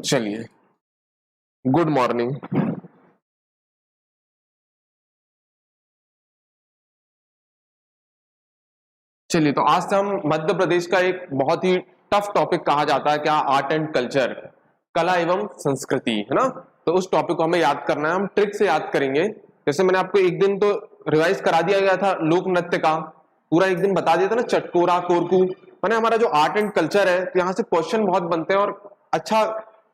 चलिए, good morning. चलिए, तो आज से हम मध्य प्रदेश का एक बहुत ही टफ टॉपिक कहा जाता है क्या, आर्ट एंड कल्चर, कला एवं संस्कृति, है ना। तो उस टॉपिक को हमें याद करना है, हम ट्रिक से याद करेंगे। जैसे मैंने आपको एक दिन तो रिवाइज करा दिया गया था लोक नृत्य का, पूरा एक दिन बता दिया था ना, चटकोरा कोरकू। मैंने हमारा जो आर्ट एंड कल्चर है, तो यहाँ से क्वेश्चन बहुत बनते हैं और अच्छा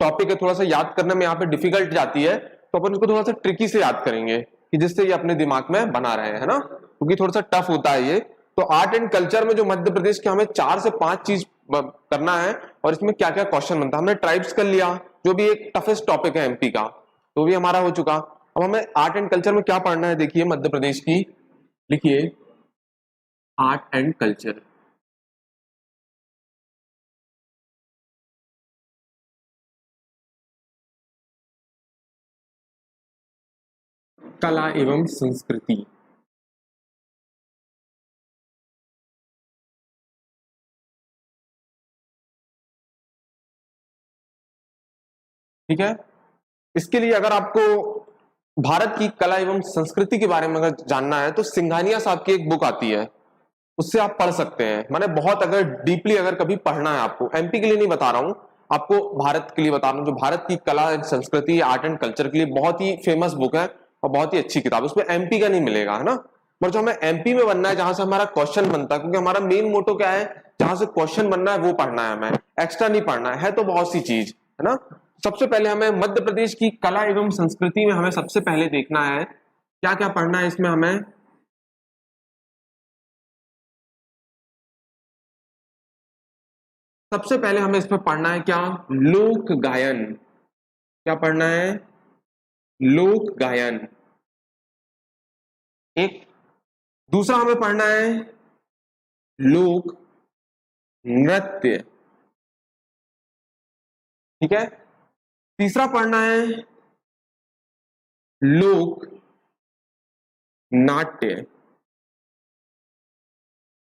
टॉपिक है, थोड़ा सा याद करने में यहाँ पे डिफिकल्ट जाती है, तो अपन इसको थोड़ा सा ट्रिकी से याद करेंगे कि जिससे ये अपने दिमाग में बना रहे हैं, है ना, क्योंकि थोड़ा सा टफ होता है ये। तो आर्ट एंड कल्चर में जो मध्य प्रदेश के हमें 4 से 5 चीज करना है, और इसमें क्या क्या क्वेश्चन बनता है। हमने ट्राइब्स कर लिया, जो भी एक टफेस्ट टॉपिक है एमपी का, तो भी हमारा हो चुका। अब हमें आर्ट एंड कल्चर में क्या पढ़ना है, देखिए मध्य प्रदेश की, लिखिए आर्ट एंड कल्चर। कला एवं संस्कृति। ठीक है, इसके लिए अगर आपको भारत की कला एवं संस्कृति के बारे में अगर जानना है, तो सिंघानिया साहब की एक बुक आती है, उससे आप पढ़ सकते हैं। मैंने बहुत अगर डीपली अगर कभी पढ़ना है आपको, एमपी के लिए नहीं बता रहा हूं, आपको भारत के लिए बता रहा हूं, जो भारत की कला एंड संस्कृति आर्ट एंड कल्चर के लिए बहुत ही फेमस बुक है और बहुत ही अच्छी किताब है। उसमें एमपी का नहीं मिलेगा, है ना, पर जो हमें एमपी में बनना है, जहां से हमारा क्वेश्चन बनता है, क्योंकि हमारा मेन मोटो क्या है, जहां से क्वेश्चन बनना है वो पढ़ना है, हमें एक्स्ट्रा नहीं पढ़ना है तो बहुत सी चीज, है ना। सबसे पहले हमें मध्य प्रदेश की कला एवं संस्कृति में हमें सबसे पहले देखना है क्या क्या पढ़ना है इसमें हमें। सबसे पहले हमें इसमें पढ़ना है क्या, लोक गायन। क्या पढ़ना है, लोक गायन। एक दूसरा हमें पढ़ना है लोक नृत्य। ठीक है, तीसरा पढ़ना है लोक नाट्य।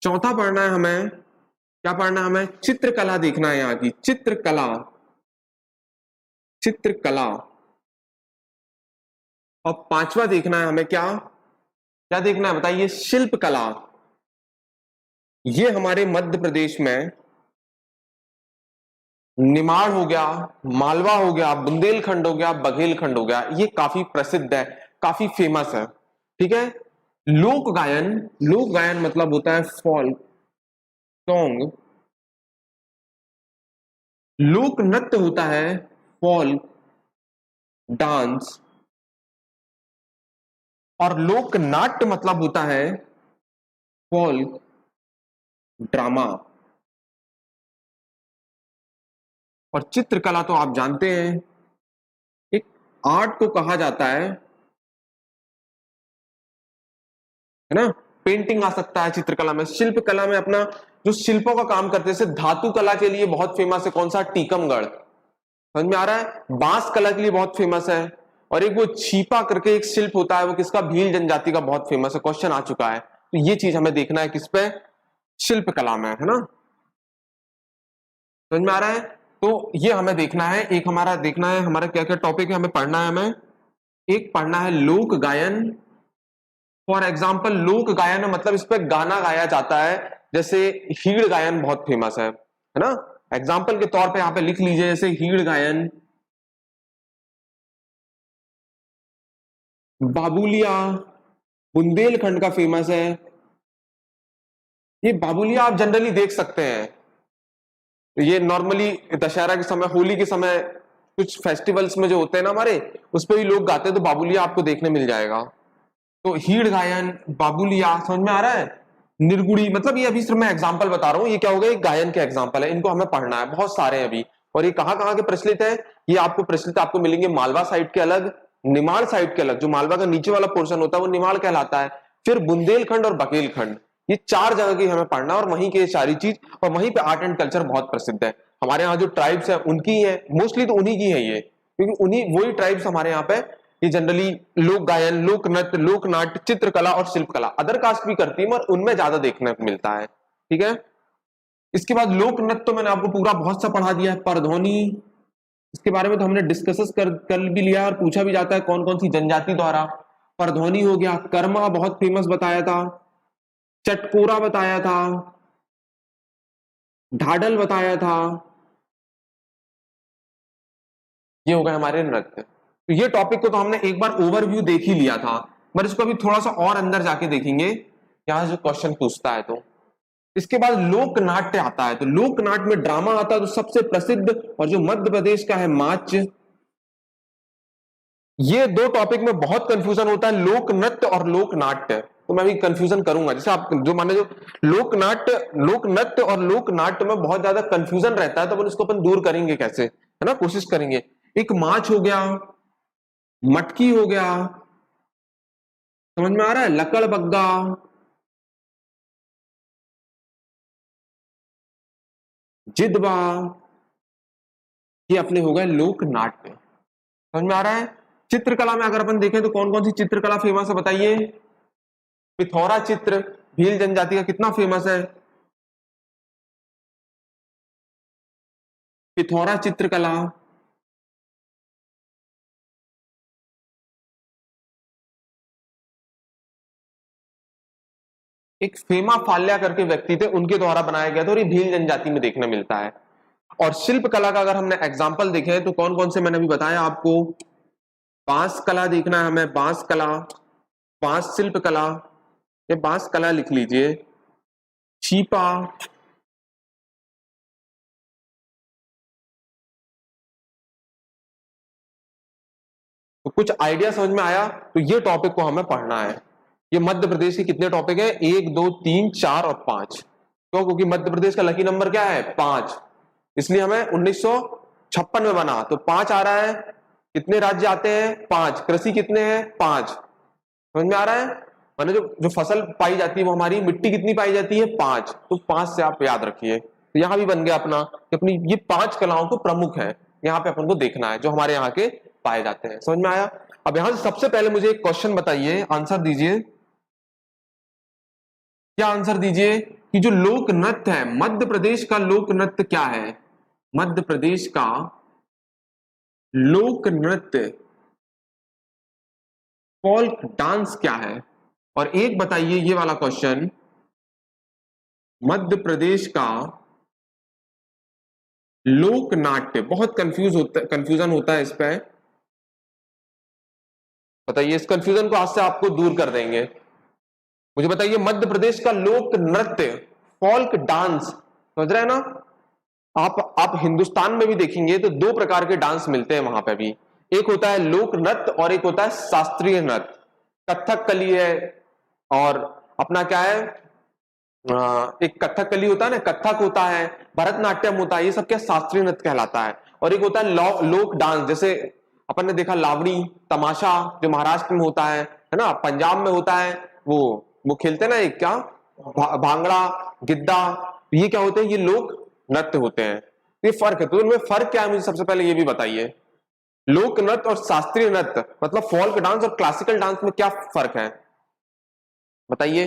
चौथा पढ़ना है हमें, क्या पढ़ना है हमें, चित्रकला देखना है, यहाँ की चित्रकला, चित्रकला। और पांचवा देखना है हमें क्या, क्या देखना है बताइए, शिल्प कला। ये हमारे मध्य प्रदेश में निमाड़ हो गया, मालवा हो गया, बुंदेलखंड हो गया, बघेलखंड हो गया, ये काफी प्रसिद्ध है, काफी फेमस है। ठीक है, लोक गायन, लोक गायन मतलब होता है फॉल्क सॉन्ग। लोक नृत्य होता है फॉल्क डांस। और लोक नाट्य मतलब होता है फॉल्क ड्रामा। और चित्रकला तो आप जानते हैं, एक आर्ट को कहा जाता है ना। पेंटिंग आ सकता है चित्रकला में, शिल्प कला में अपना जो शिल्पों का काम करते हैं, जैसे धातु कला के लिए बहुत फेमस है कौन सा, टीकमगढ़, समझ में आ रहा है। बांस कला के लिए बहुत फेमस है, और एक वो छीपा करके एक शिल्प होता है, वो किसका, भील जनजाति का, बहुत फेमस है, क्वेश्चन आ चुका है। तो ये चीज हमें देखना है किस पे, शिल्प कला में, है ना, समझ में आ रहा है। तो ये हमें देखना है, एक हमारा देखना है हमारा क्या क्या टॉपिक है हमें पढ़ना है। हमें एक पढ़ना है लोक गायन। फॉर एग्जाम्पल लोक गायन मतलब इस पे गाना गाया जाता है, जैसे हीड़ गायन बहुत फेमस है ना। एग्जाम्पल के तौर पे यहाँ पे लिख लीजिए, जैसे हीड़ गायन, बाबुलिया बुंदेलखंड का फेमस है। ये बाबुलिया आप जनरली देख सकते हैं, ये नॉर्मली दशहरा के समय, होली के समय, कुछ फेस्टिवल्स में जो होते हैं ना हमारे, उस पर भी लोग गाते हैं, तो बाबुलिया आपको देखने मिल जाएगा। तो हीड़ गायन, बाबुलिया, समझ में आ रहा है। निर्गुड़ी, मतलब ये अभी सिर्फ मैं एग्जांपल बता रहा हूँ, ये क्या होगा, एक गायन के एग्जांपल है, इनको हमें पढ़ना है, बहुत सारे हैं अभी। और ये कहाँ कहाँ के प्रचलित है, ये आपको प्रचलित आपको मिलेंगे मालवा साइड के अलग, निमाड़ साइड के अलग, जो मालवा का नीचे वाला पोर्शन होता है वो निमाड़ कहलाता है, फिर बुंदेलखंड और बघेलखंड, ये 4 जगह की हमें पढ़ना, और वहीं के सारी चीज, और वहीं पे आर्ट एंड कल्चर बहुत प्रसिद्ध है। हमारे यहाँ जो ट्राइब्स है उनकी है, मोस्टली तो उन्हीं की है ये, क्योंकि उन्हीं वही ट्राइब्स हमारे यहाँ पे ये जनरली लोक गायन, लोक नृत्य, लोक नाट्य, चित्रकला और शिल्पकला, अदर कास्ट भी करती है मगर उनमें ज्यादा देखने को मिलता है। ठीक है, इसके बाद लोक नृत्य तो मैंने आपको पूरा बहुत सा पढ़ा दिया है, परधौनी, इसके बारे में तो हमने डिस्कस कर भी लिया और पूछा भी जाता है कौन कौन सी जनजाति द्वारा। परधौनी हो गया, कर्मा बहुत फेमस बताया था, चटकोरा बताया था, ढाडल बताया था। ये हो गए हमारे नृत्य। तो ये टॉपिक को तो हमने एक बार ओवरव्यू देख ही लिया था, पर इसको अभी थोड़ा सा और अंदर जाके देखेंगे यहां जो क्वेश्चन पूछता है। तो इसके बाद लोक नाट्य आता है। तो लोक नाट्य में ड्रामा आता है, तो सबसे प्रसिद्ध और जो मध्य प्रदेश का है माच। ये दो टॉपिक में बहुत कंफ्यूजन होता है, लोक नृत्य और लोक नाट्य। तो मैं भी कंफ्यूजन करूंगा, जैसे आप जो माने जो लोक नृत्य और लोक नाट्य में बहुत ज्यादा कंफ्यूजन रहता है, तो अपन इसको अपन दूर करेंगे कैसे, है ना, कोशिश करेंगे। एक माच हो गया, मटकी हो गया, समझ में आ रहा है, लकड़ बग्गा, जिदवा, ये अपने हो गए लोक नाट्य। समझ में आ रहा है। चित्रकला में अगर अपन देखें तो कौन कौन सी चित्रकला फेमस है बताइए। पिथौरा चित्र भील जनजाति का कितना फेमस है, पिथौरा चित्रकला। एक फेमा फाल्या करके व्यक्ति थे, उनके द्वारा बनाया गया था और ये भील जनजाति में देखने मिलता है। और शिल्प कला का अगर हमने एग्जाम्पल देखे तो कौन कौन से मैंने अभी बताया आपको। बांस कला देखना है हमें, बांस कला, बांस शिल्प कला, ये बांस कला लिख लीजिए। छीपा, तो कुछ आइडिया समझ में आया। तो ये टॉपिक को हमें पढ़ना है। ये मध्य प्रदेश के कितने टॉपिक है, 1 2 3 4 और 5। क्यों, क्योंकि मध्य प्रदेश का लकी नंबर क्या है 5, इसलिए हमें 1956 में बना, तो 5 आ रहा है। कितने राज्य आते हैं 5, कृषि कितने हैं 5, समझ में आ रहा है। माने जो जो फसल पाई जाती है वो हमारी मिट्टी कितनी पाई जाती है 5, तो 5 से आप याद रखिए। तो यहां भी बन गया अपना कि अपनी ये 5 कलाओं को प्रमुख है, यहाँ पे अपन को देखना है जो हमारे यहाँ के पाए जाते हैं। समझ में आया। अब यहां से सबसे पहले मुझे एक क्वेश्चन बताइए, आंसर दीजिए। क्या आंसर दीजिए कि जो लोक नृत्य है, मध्य प्रदेश का लोक नृत्य क्या है, मध्य प्रदेश का लोक नृत्य फोल्क डांस क्या है। और एक बताइए ये वाला क्वेश्चन, मध्य प्रदेश का लोक नाट्य, बहुत कंफ्यूजन होता है इस पे, बताइए इस कंफ्यूजन को आज से आपको दूर कर देंगे। मुझे बताइए मध्य प्रदेश का लोक नृत्य फोल्क डांस, समझ रहे हैं ना। आप हिंदुस्तान में भी देखेंगे तो 2 प्रकार के डांस मिलते हैं वहां पे भी, एक होता है लोक नृत्य और एक होता है शास्त्रीय नृत्य। कथक कली है और अपना क्या है, एक कथक कली होता है ना, कथक होता है, भरतनाट्यम होता है, ये सब क्या शास्त्रीय नृत्य कहलाता है। और एक होता है लोक डांस, जैसे अपन ने देखा लावड़ी तमाशा जो महाराष्ट्र में होता है ना, पंजाब में होता है, वो खेलते हैं ना एक क्या भांगड़ा गिद्दा, ये क्या होते हैं, ये लोक नृत्य होते हैं। ये फर्क है, तो इनमें फर्क क्या है मुझे सबसे पहले ये भी बताइए। लोक नृत्य और शास्त्रीय नृत्य मतलब फोल्क डांस और क्लासिकल डांस में क्या फर्क है बताइए।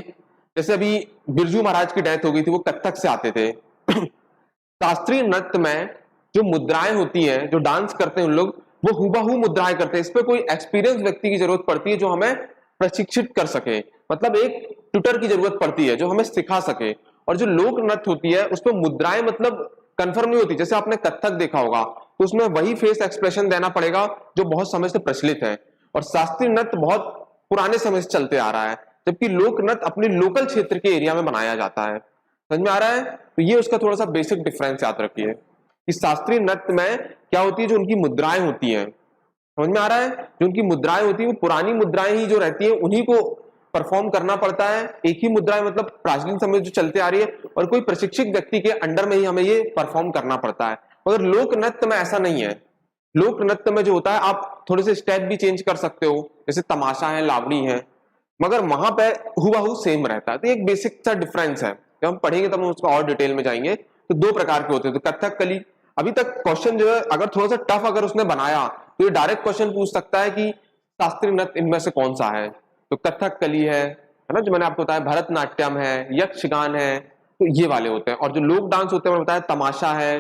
जैसे अभी बिरजू महाराज की डेथ हो गई थी, वो कथक से आते थे। शास्त्रीय नृत्य में जो मुद्राएं होती है, जो डांस करते हैं उन लोग, वो हुबहू मुद्राएं करते हैं। इस पे कोई एक्सपीरियंस व्यक्ति की जरूरत पड़ती है जो हमें प्रशिक्षित कर सके, मतलब एक ट्यूटर की जरूरत पड़ती है जो हमें सिखा सके। और जो लोक नृत्य होती है उसमें मुद्राएं मतलब कंफर्म नहीं होती। जैसे आपने कथक देखा होगा तो उसमें वही फेस एक्सप्रेशन देना पड़ेगा जो बहुत समय से प्रचलित है, और शास्त्रीय नृत्य बहुत पुराने समय से चलते आ रहा है, जबकि लोक नृत्य अपने लोकल क्षेत्र के एरिया में बनाया जाता है। समझ में आ रहा है। तो ये उसका थोड़ा सा बेसिक डिफरेंस याद रखिए कि शास्त्रीय नृत्य में क्या होती है, जो उनकी मुद्राएं होती हैं, समझ में आ रहा है, जो उनकी मुद्राएं होती है वो पुरानी मुद्राएं ही जो रहती है उन्हीं को परफॉर्म करना पड़ता है। एक ही मुद्राएं मतलब प्राचीन समय जो चलते आ रही है, और कोई प्रशिक्षित व्यक्ति के अंडर में ही हमें ये परफॉर्म करना पड़ता है। मगर लोक नृत्य में ऐसा नहीं है। लोक नृत्य में जो होता है आप थोड़े से स्टेप भी चेंज कर सकते हो, जैसे तमाशा है, लावड़ी है, मगर वहां पे हुबहू सेम रहता है। तो एक बेसिक सा डिफरेंस है, जब हम पढ़ेंगे तब हम उसको और डिटेल में जाएंगे। तो 2 प्रकार के होते हैं। तो कथक कली, अभी तक क्वेश्चन जो है अगर थोड़ा सा टफ अगर उसने बनाया तो ये डायरेक्ट क्वेश्चन पूछ सकता है कि शास्त्रीय नृत्य इनमें से कौन सा है। तो कथक कली है ना, जो मैंने आपको बताया, भरतनाट्यम है, यक्षगान है, तो ये वाले होते हैं। और जो लोक डांस होते हैं मैंने बताया, तमाशा है,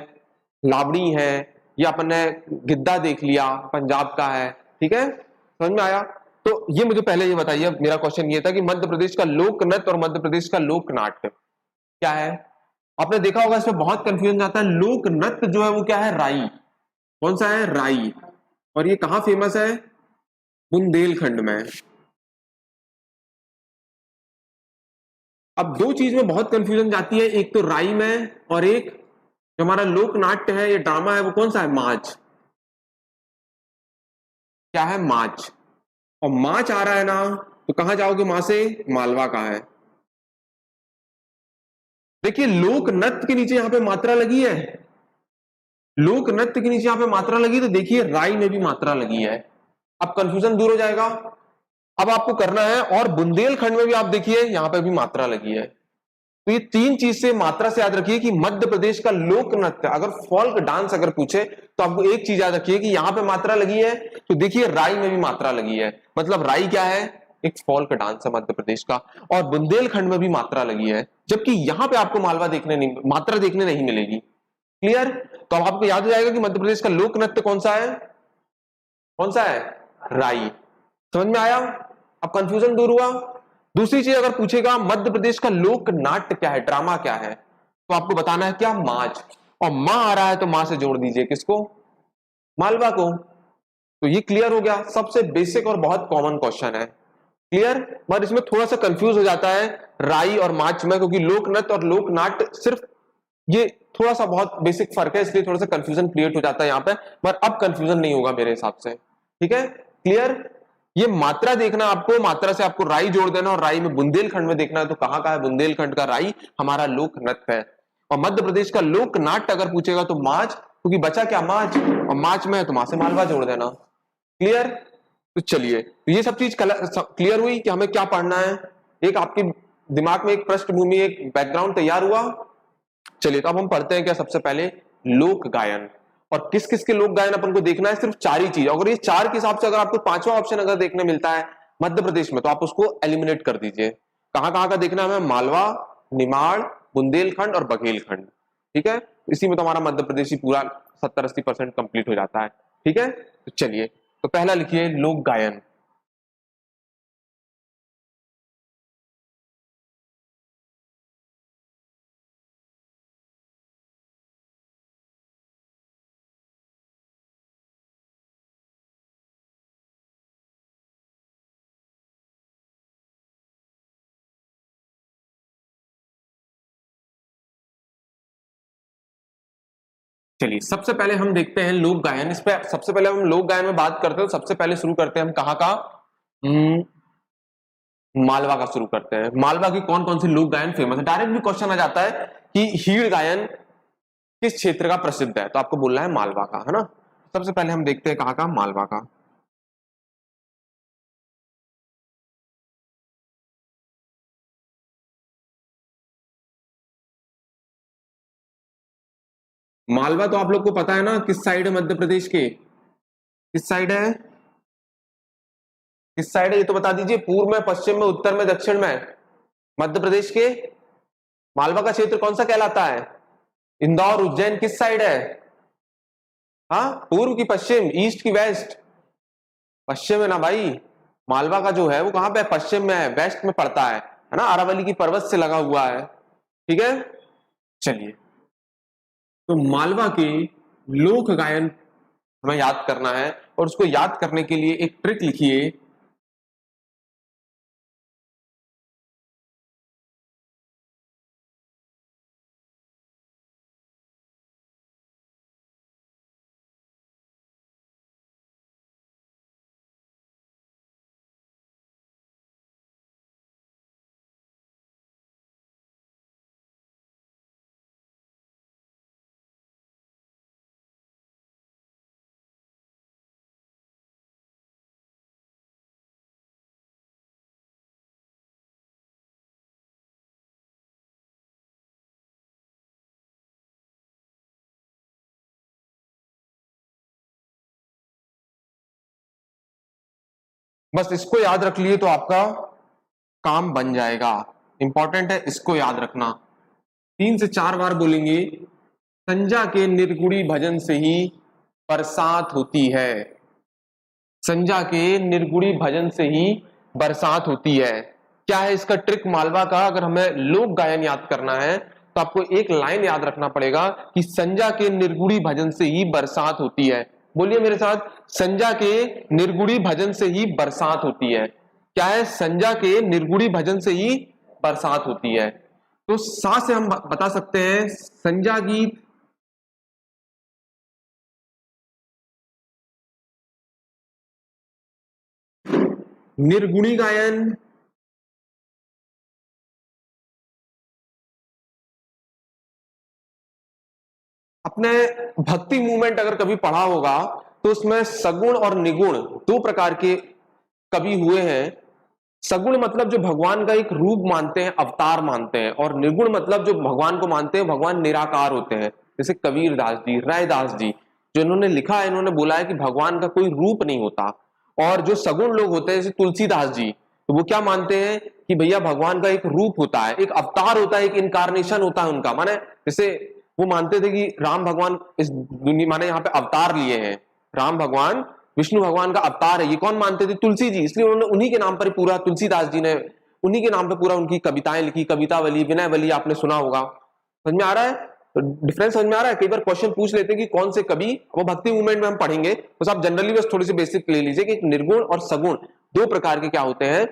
लावड़ी है, ये अपन ने गिद्दा देख लिया, पंजाब का है, ठीक है, समझ में आया। तो ये मुझे पहले ये बताइए, मेरा क्वेश्चन ये था कि मध्य प्रदेश का लोक नृत्य और मध्य प्रदेश का लोक नाट्य क्या है। आपने देखा होगा इसमें बहुत कंफ्यूजन आता है। लोक नृत्य जो है वो क्या है, राई। कौन सा है, राई। और ये कहां फेमस है, बुंदेलखंड में। अब दो चीज में बहुत कंफ्यूजन जाती है, एक तो राई में, और एक जो हमारा लोक नाट्य है, ये ड्रामा है, वो कौन सा है, माच। क्या है, माच। और माच आ रहा है ना, तो कहां जाओगे मां से, मालवा का है। देखिए लोक नृत्य के नीचे यहां पे मात्रा लगी है, लोक नृत्य के नीचे यहां पे मात्रा लगी, तो देखिए राई में भी मात्रा लगी है। अब कंफ्यूजन दूर हो जाएगा। अब आपको करना है, और बुंदेलखंड में भी आप देखिए यहां पे भी मात्रा लगी है। तो ये तीन चीज से मात्रा से याद रखिए कि मध्य प्रदेश का लोक नृत्य, अगर फोल्क डांस अगर पूछे तो आपको एक चीज याद रखिए कि यहां पे मात्रा लगी है, तो देखिए राई में भी मात्रा लगी है। मतलब राई क्या है, एक फोल्क डांस है मध्य प्रदेश का, और बुंदेलखंड में भी मात्रा लगी है, जबकि यहां पे आपको मालवा देखने नहीं, मात्रा देखने नहीं मिलेगी। क्लियर। तो अब आपको याद हो जाएगा कि मध्य प्रदेश का लोक नृत्य कौन सा है, कौन सा है, राई। समझ में आया, अब कंफ्यूजन दूर हुआ। दूसरी चीज अगर पूछेगा मध्य प्रदेश का लोक नाट्य क्या है, ड्रामा क्या है, तो आपको बताना है क्या, माच। और मां आ रहा है तो मां से जोड़ दीजिए किसको, मालवा को। तो ये क्लियर हो गया, सबसे बेसिक और बहुत कॉमन क्वेश्चन है। क्लियर। पर इसमें थोड़ा सा कंफ्यूज हो जाता है राई और माच में, क्योंकि लोक नृत्य और लोक नाट्य सिर्फ ये थोड़ा सा बहुत बेसिक फर्क है, इसलिए थोड़ा सा कंफ्यूजन क्रिएट हो जाता है यहाँ पे। पर अब कंफ्यूजन नहीं होगा मेरे हिसाब से, ठीक है, क्लियर। ये मात्रा देखना आपको, मात्रा से आपको राई जोड़ देना, और राई में बुंदेलखंड में देखना है, तो कहां का है, बुंदेलखंड का राई हमारा लोक नृत्य है। और मध्य प्रदेश का लोक नाट्य अगर पूछेगा तो माच, क्योंकि बचा क्या, माच, और माच में है तो मां से मालवा जोड़ देना। क्लियर। तो चलिए, तो ये सब चीज क्लियर हुई कि हमें क्या पढ़ना है। एक आपके दिमाग में एक पृष्ठभूमि, एक बैकग्राउंड तैयार हुआ। चलिए, तो अब हम पढ़ते हैं क्या, सबसे पहले लोक गायन। और किस किस के लोक गायन अपन को देखना है, सिर्फ चार ही चीज। अगर ये चार के हिसाब से अगर आपको पांचवा ऑप्शन अगर देखने मिलता है मध्य प्रदेश में, तो आप उसको एलिमिनेट कर दीजिए। कहां का देखना है हमें, मालवा, निमाड़, बुंदेलखंड और बघेलखंड। ठीक है, इसी में तो हमारा मध्य प्रदेश ही पूरा 70-80% कंप्लीट हो जाता है। ठीक है, तो चलिए, तो पहला लिखिए लोक गायन। चलिए, सबसे पहले हम देखते हैं लोक गायन। इस पे सबसे पहले हम लोक गायन में बात करते हैं, तो सबसे पहले शुरू करते हैं हम कहाँ का, मालवा का शुरू करते हैं। मालवा की कौन कौन सी लोक गायन फेमस है। डायरेक्ट भी क्वेश्चन आ जाता है कि हीड़ गायन किस क्षेत्र का प्रसिद्ध है, तो आपको बोलना है मालवा का, है ना। सबसे पहले हम देखते हैं कहाँ का, मालवा का। मालवा तो आप लोग को पता है ना, किस साइड है मध्य प्रदेश के, किस साइड है, किस साइड है ये तो बता दीजिए, पूर्व में, पश्चिम में, उत्तर में, दक्षिण में, मध्य प्रदेश के मालवा का क्षेत्र कौन सा कहलाता है, इंदौर, उज्जैन, किस साइड है, हाँ, पूर्व की पश्चिम, ईस्ट की वेस्ट, पश्चिम है ना भाई। मालवा का जो है वो कहां पे है, पश्चिम में है, वेस्ट में पड़ता है ना, अरावली की पर्वत से लगा हुआ है। ठीक है, चलिए, तो मालवा के लोक गायन हमें याद करना है, और उसको याद करने के लिए एक ट्रिक लिखिए। बस इसको याद रख लिए तो आपका काम बन जाएगा। इंपॉर्टेंट है, इसको याद रखना। 3 से 4 बार बोलेंगे, संजा के निर्गुणी भजन से ही बरसात होती है। संजा के निर्गुणी भजन से ही बरसात होती है। क्या है इसका ट्रिक मालवा का? अगर हमें लोक गायन याद करना है तो आपको एक लाइन याद रखना पड़ेगा कि संजा के निर्गुणी भजन से ही बरसात होती है। बोलिए मेरे साथ, संजा के निर्गुणी भजन से ही बरसात होती है। क्या है? संजा के निर्गुणी भजन से ही बरसात होती है। तो सा से हम बता सकते हैं संजा गीत निर्गुणी गायन अपने भक्ति मूवमेंट अगर कभी पढ़ा होगा तो उसमें सगुण और निगुण दो प्रकार के कवि हुए हैं। सगुण मतलब जो भगवान का एक रूप मानते हैं, अवतार मानते हैं, और निर्गुण मतलब जो भगवान को मानते हैं भगवान निराकार होते हैं। जैसे कबीर दास जी, रैदास जी, जो इन्होंने लिखा है, इन्होंने बोला है कि भगवान का कोई रूप नहीं होता। और जो सगुण लोग होते हैं जैसे तुलसीदास जी, तो वो क्या मानते हैं कि भैया भगवान का एक रूप होता है, एक अवतार होता है, एक इनकारनेशन होता है उनका। माने जैसे वो मानते थे कि राम भगवान इस दुनिया माने यहाँ पे अवतार लिए हैं, राम भगवान विष्णु भगवान का अवतार है। ये कौन मानते थे? तुलसी जी। इसलिए उन्होंने उन्हीं के नाम पर पूरा, तुलसीदास जी ने उन्हीं के नाम पे पूरा उनकी कविताएं लिखी। कवितावली, विनयवली आपने सुना होगा। समझ में आ रहा है? तो डिफरेंस समझ में आ रहा है? कई बार क्वेश्चन पूछ लेते हैं कि कौन से कवि, वो भक्ति मूवमेंट में हम पढ़ेंगे, बस आप जनरली बस थोड़ी सी बेसिक ले लीजिए कि निर्गुण और सगुण दो प्रकार के क्या होते हैं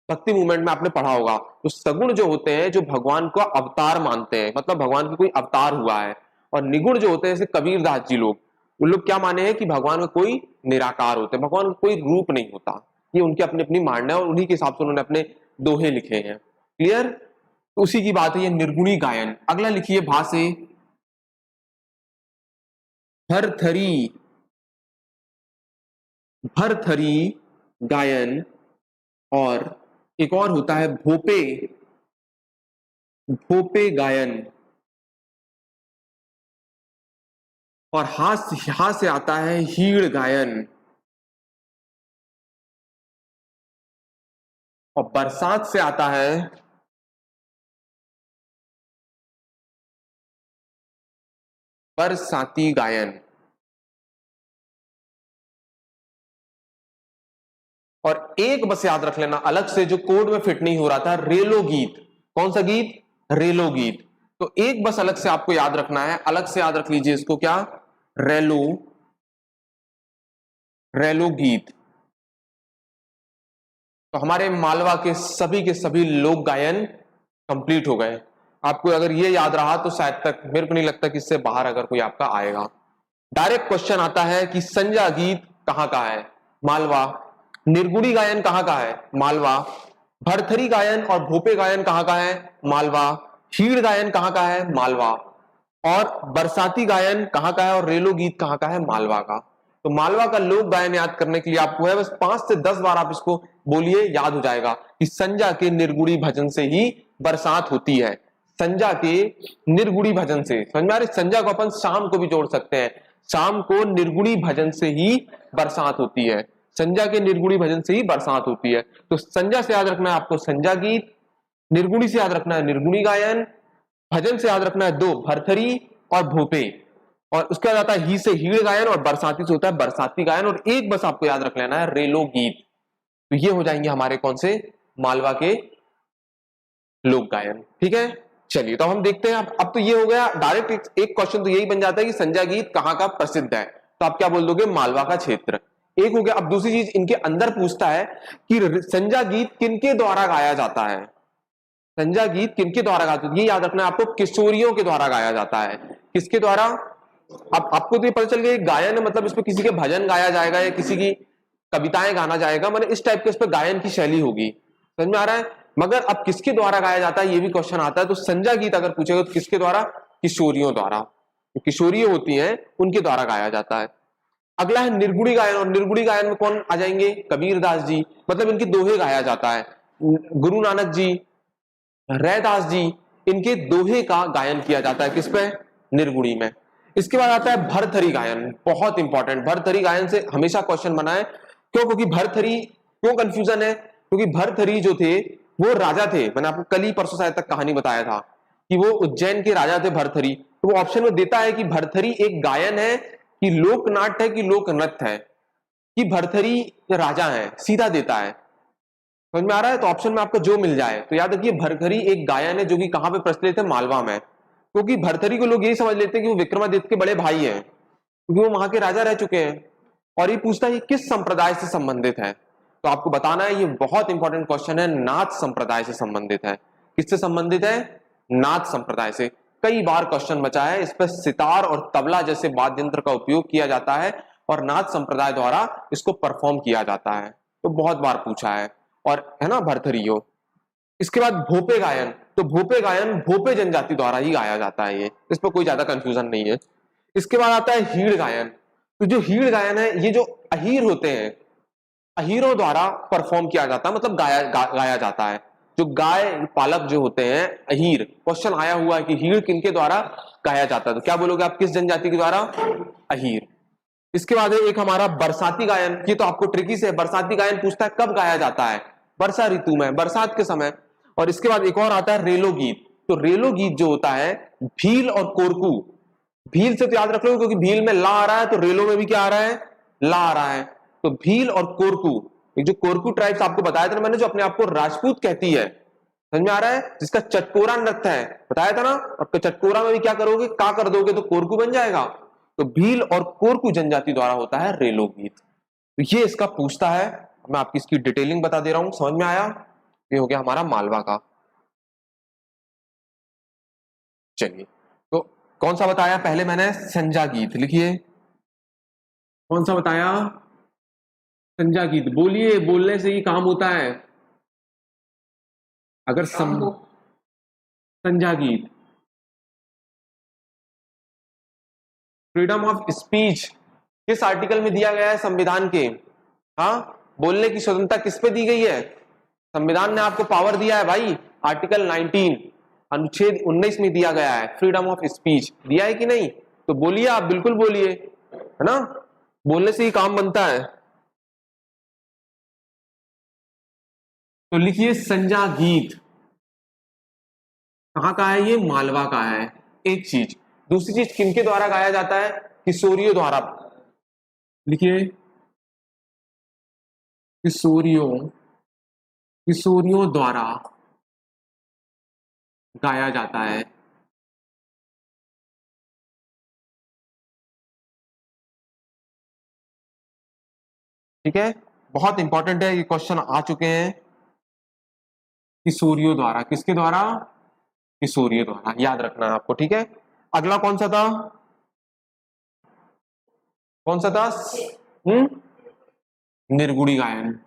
भक्ति मूवमेंट में, आपने पढ़ा होगा। तो सगुण जो होते हैं जो भगवान को अवतार मानते हैं, मतलब भगवान की कोई अवतार हुआ है। और निगुण जो होते हैं जैसे कबीरदास जी लोग, उन लोग क्या माने हैं कि भगवान का कोई निराकार होते हैं, भगवान का कोई रूप नहीं होता। ये उनकी अपनी अपनी मानना है और उन्हीं के हिसाब से उन्होंने अपने दोहे लिखे हैं। क्लियर? तो उसी की बात है ये निर्गुणी गायन। अगला लिखिए भा से भरथरी, भरथरी गायन। और एक और होता है भोपे, भोपे गायन। और हा से आता है हीड़ गायन। और बरसात से आता है बरसाती गायन। और एक बस याद रख लेना अलग से, जो कोड में फिट नहीं हो रहा था, रेलो गीत। कौन सा गीत? रेलो गीत। तो एक बस अलग से आपको याद रखना है, अलग से याद रख लीजिए इसको, क्या? रेलो, रेलो गीत। तो हमारे मालवा के सभी लोक गायन कंप्लीट हो गए। आपको अगर ये याद रहा तो शायद तक, मेरे को नहीं लगता कि इससे बाहर अगर कोई आपका आएगा। डायरेक्ट क्वेश्चन आता है कि संजा गीत कहां का है? मालवा। निर्गुणी गायन कहां का है? मालवा। भरथरी गायन और भोपे गायन कहां का है? मालवा। हीड़ गायन कहां का है? मालवा। और बरसाती गायन कहां का है? और रेलो गीत कहां का है? मालवा का। तो मालवा का लोक गायन याद करने के लिए आपको है बस 5 से 10 बार आप इसको बोलिए, याद हो जाएगा कि संजा के निर्गुणी भजन से ही बरसात होती है। संजा के निर्गुणी भजन से, समझ में आ रही? संजा को अपन शाम को भी जोड़ सकते हैं, शाम को निर्गुणी भजन से ही बरसात होती है। संजा के निर्गुणी भजन से ही बरसात होती है। तो संजा से याद रखना है आपको संजा गीत, निर्गुणी से याद रखना है निर्गुणी गायन, भजन से याद रखना है दो, भरथरी और भोपे। और उसके बाद आता है ही से हीड़ गायन, और बरसाती से होता है बरसाती गायन। और एक बस आपको याद रख लेना है रेलो गीत। तो ये हो जाएंगे हमारे कौन से? मालवा के लोक गायन। ठीक है, चलिए तो हम देखते हैं। अब तो ये हो गया डायरेक्ट, एक क्वेश्चन तो यही बन जाता है कि संजा गीत कहां का प्रसिद्ध है, तो आप क्या बोल दोगे? मालवा का क्षेत्र। एक हो गया। अब दूसरी चीज इनके अंदर पूछता है कि संजा गीत किनके द्वारा गाया जाता है? संजा गीत किनके द्वारा गाया जाता है? ये याद रखना है आपको, किशोरियों के द्वारा गाया जाता है। किसके द्वारा? अब आपको तो ये पता चल गया गायन है मतलब इसमें किसी के भजन गाया जाएगा या किसी की कविताएं गाना जाएगा, मतलब इस टाइप के इस पर गायन की शैली होगी। समझ में आ रहा है? मगर अब किसके द्वारा गाया जाता है ये भी क्वेश्चन आता है। तो संजा गीत अगर पूछेगा तो किसके द्वारा? किशोरियों द्वारा। तो किशोरी होती हैं उनके द्वारा गाया जाता है। अगला है निर्गुणी गायन। और निर्गुणी गायन में कौन आ जाएंगे? कबीरदास जी, मतलब इनके दोहे गाया जाता है। गुरु नानक जी, रैदास जी, इनके दोहे का गायन किया जाता है। किस पे? निर्गुणी में। इसके बाद आता है भरथरी गायन, बहुत इंपॉर्टेंट। भरथरी गायन से हमेशा क्वेश्चन बना है। क्यों? क्योंकि भरथरी, क्यों कंफ्यूजन है? क्योंकि भरथरी जो थे वो राजा थे। मैंने आपको कल ही परसों शायद तक कहानी बताया था कि वो उज्जैन के राजा थे भरथरी। तो वो ऑप्शन में देता है कि भरथरी एक गायन है कि लोक नाट्य है कि लोक नृत्य है, कि भरथरी राजा है, सीधा देता है। समझ में आ रहा है? तो ऑप्शन में आपको जो मिल जाए। तो याद रखिए भरथरी एक गायन है जो कि कहां पे प्रचलित है, मालवा में। क्योंकि भरथरी को लोग यही समझ लेते हैं कि वो विक्रमादित्य के बड़े भाई हैं, क्योंकि वो वहां के राजा रह चुके हैं। और ये पूछता है किस संप्रदाय से संबंधित है, तो आपको बताना है, ये बहुत इंपॉर्टेंट क्वेश्चन है, नाथ संप्रदाय से संबंधित है। किससे संबंधित है? नाथ संप्रदाय से। कई बार क्वेश्चन बचा है, इस पर सितार और तबला जैसे वाद्य यंत्र का उपयोग किया जाता है और नाथ संप्रदाय द्वारा इसको परफॉर्म किया जाता है, तो बहुत बार पूछा है। और है ना भरथरियो। इसके बाद भोपे गायन, तो भोपे गायन भोपे जनजाति द्वारा ही गाया जाता है, ये इस पर कोई ज्यादा कंफ्यूजन नहीं है। इसके बाद आता है हीड़ गायन। तो जो हीड़ गायन है, ये जो अहीर होते हैं, अहीरों द्वारा परफॉर्म किया जाता है, मतलब गाया जाता है। जो गाय पालक जो होते हैं अहीर, क्वेश्चन आया हुआ है कि हीड़ किनके द्वारा गाया जाता है, तो क्या बोलोगे आप, किस जनजाति के द्वारा? अहीर। इसके बाद है एक हमारा बरसाती गायन। ये तो आपको ट्रिकी से, बरसाती गायन पूछता है कब गाया जाता है, वर्षा ऋतु में, बरसात के समय। और इसके बाद एक और आता है रेलो गीत। तो रेलो गीत जो होता है भील और कोरकू, भील से तो याद रख लो क्योंकि भील में ला आ रहा है, तो रेलो में भी क्या आ रहा है, ला आ रहा है। तो भील और कोरकू, एक जो कोरकू ट्राइब्स आपको बताया था ना मैंने, जो अपने आप को राजपूत कहती है, समझ में आ रहा है, जिसका चटकोरा नृत्य है, बताया था ना। और चटकोरा में भी क्या करोगे, का कर दोगे तो कोरकू बन जाएगा। तो भील और कोरकू जनजाति द्वारा होता है रेलो गीत। तो ये इसका पूछता है, मैं आपकी इसकी डिटेलिंग बता दे रहा हूं, समझ में आया? ये हो गया हमारा मालवा का। चलिए, तो कौन सा बताया पहले मैंने, संजा गीत, लिखिए कौन सा बताया, संजा गीत। बोलिए, बोलने से ही काम होता है। अगर संजा गीत, फ्रीडम ऑफ स्पीच किस आर्टिकल में दिया गया है संविधान के? हाँ, बोलने की स्वतंत्रता किस पे दी गई है? संविधान ने आपको पावर दिया है भाई, आर्टिकल 19 अनुच्छेद 19 में दिया गया है, फ्रीडम ऑफ स्पीच दिया है कि नहीं? तो बोलिए, आप बिल्कुल बोलिए, है ना, बोलने से ही काम बनता है। तो लिखिए संजा गीत कहां का है, ये मालवा का है, एक चीज। दूसरी चीज, किनके द्वारा गाया जाता है? किशोरियों द्वारा। लिखिए किशोरियों, किशोरियों द्वारा गाया जाता है। ठीक है, बहुत इंपॉर्टेंट है, ये क्वेश्चन आ चुके हैं। किशोरियों द्वारा, किसके द्वारा? किशोरियों द्वारा, याद रखना है आपको, ठीक है। अगला कौन सा था, कौन सा था? निर्गुणी गायन।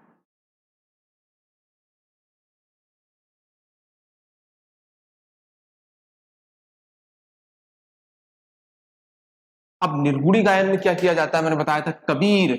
अब निर्गुणी गायन में क्या किया जाता है, मैंने बताया था कबीर,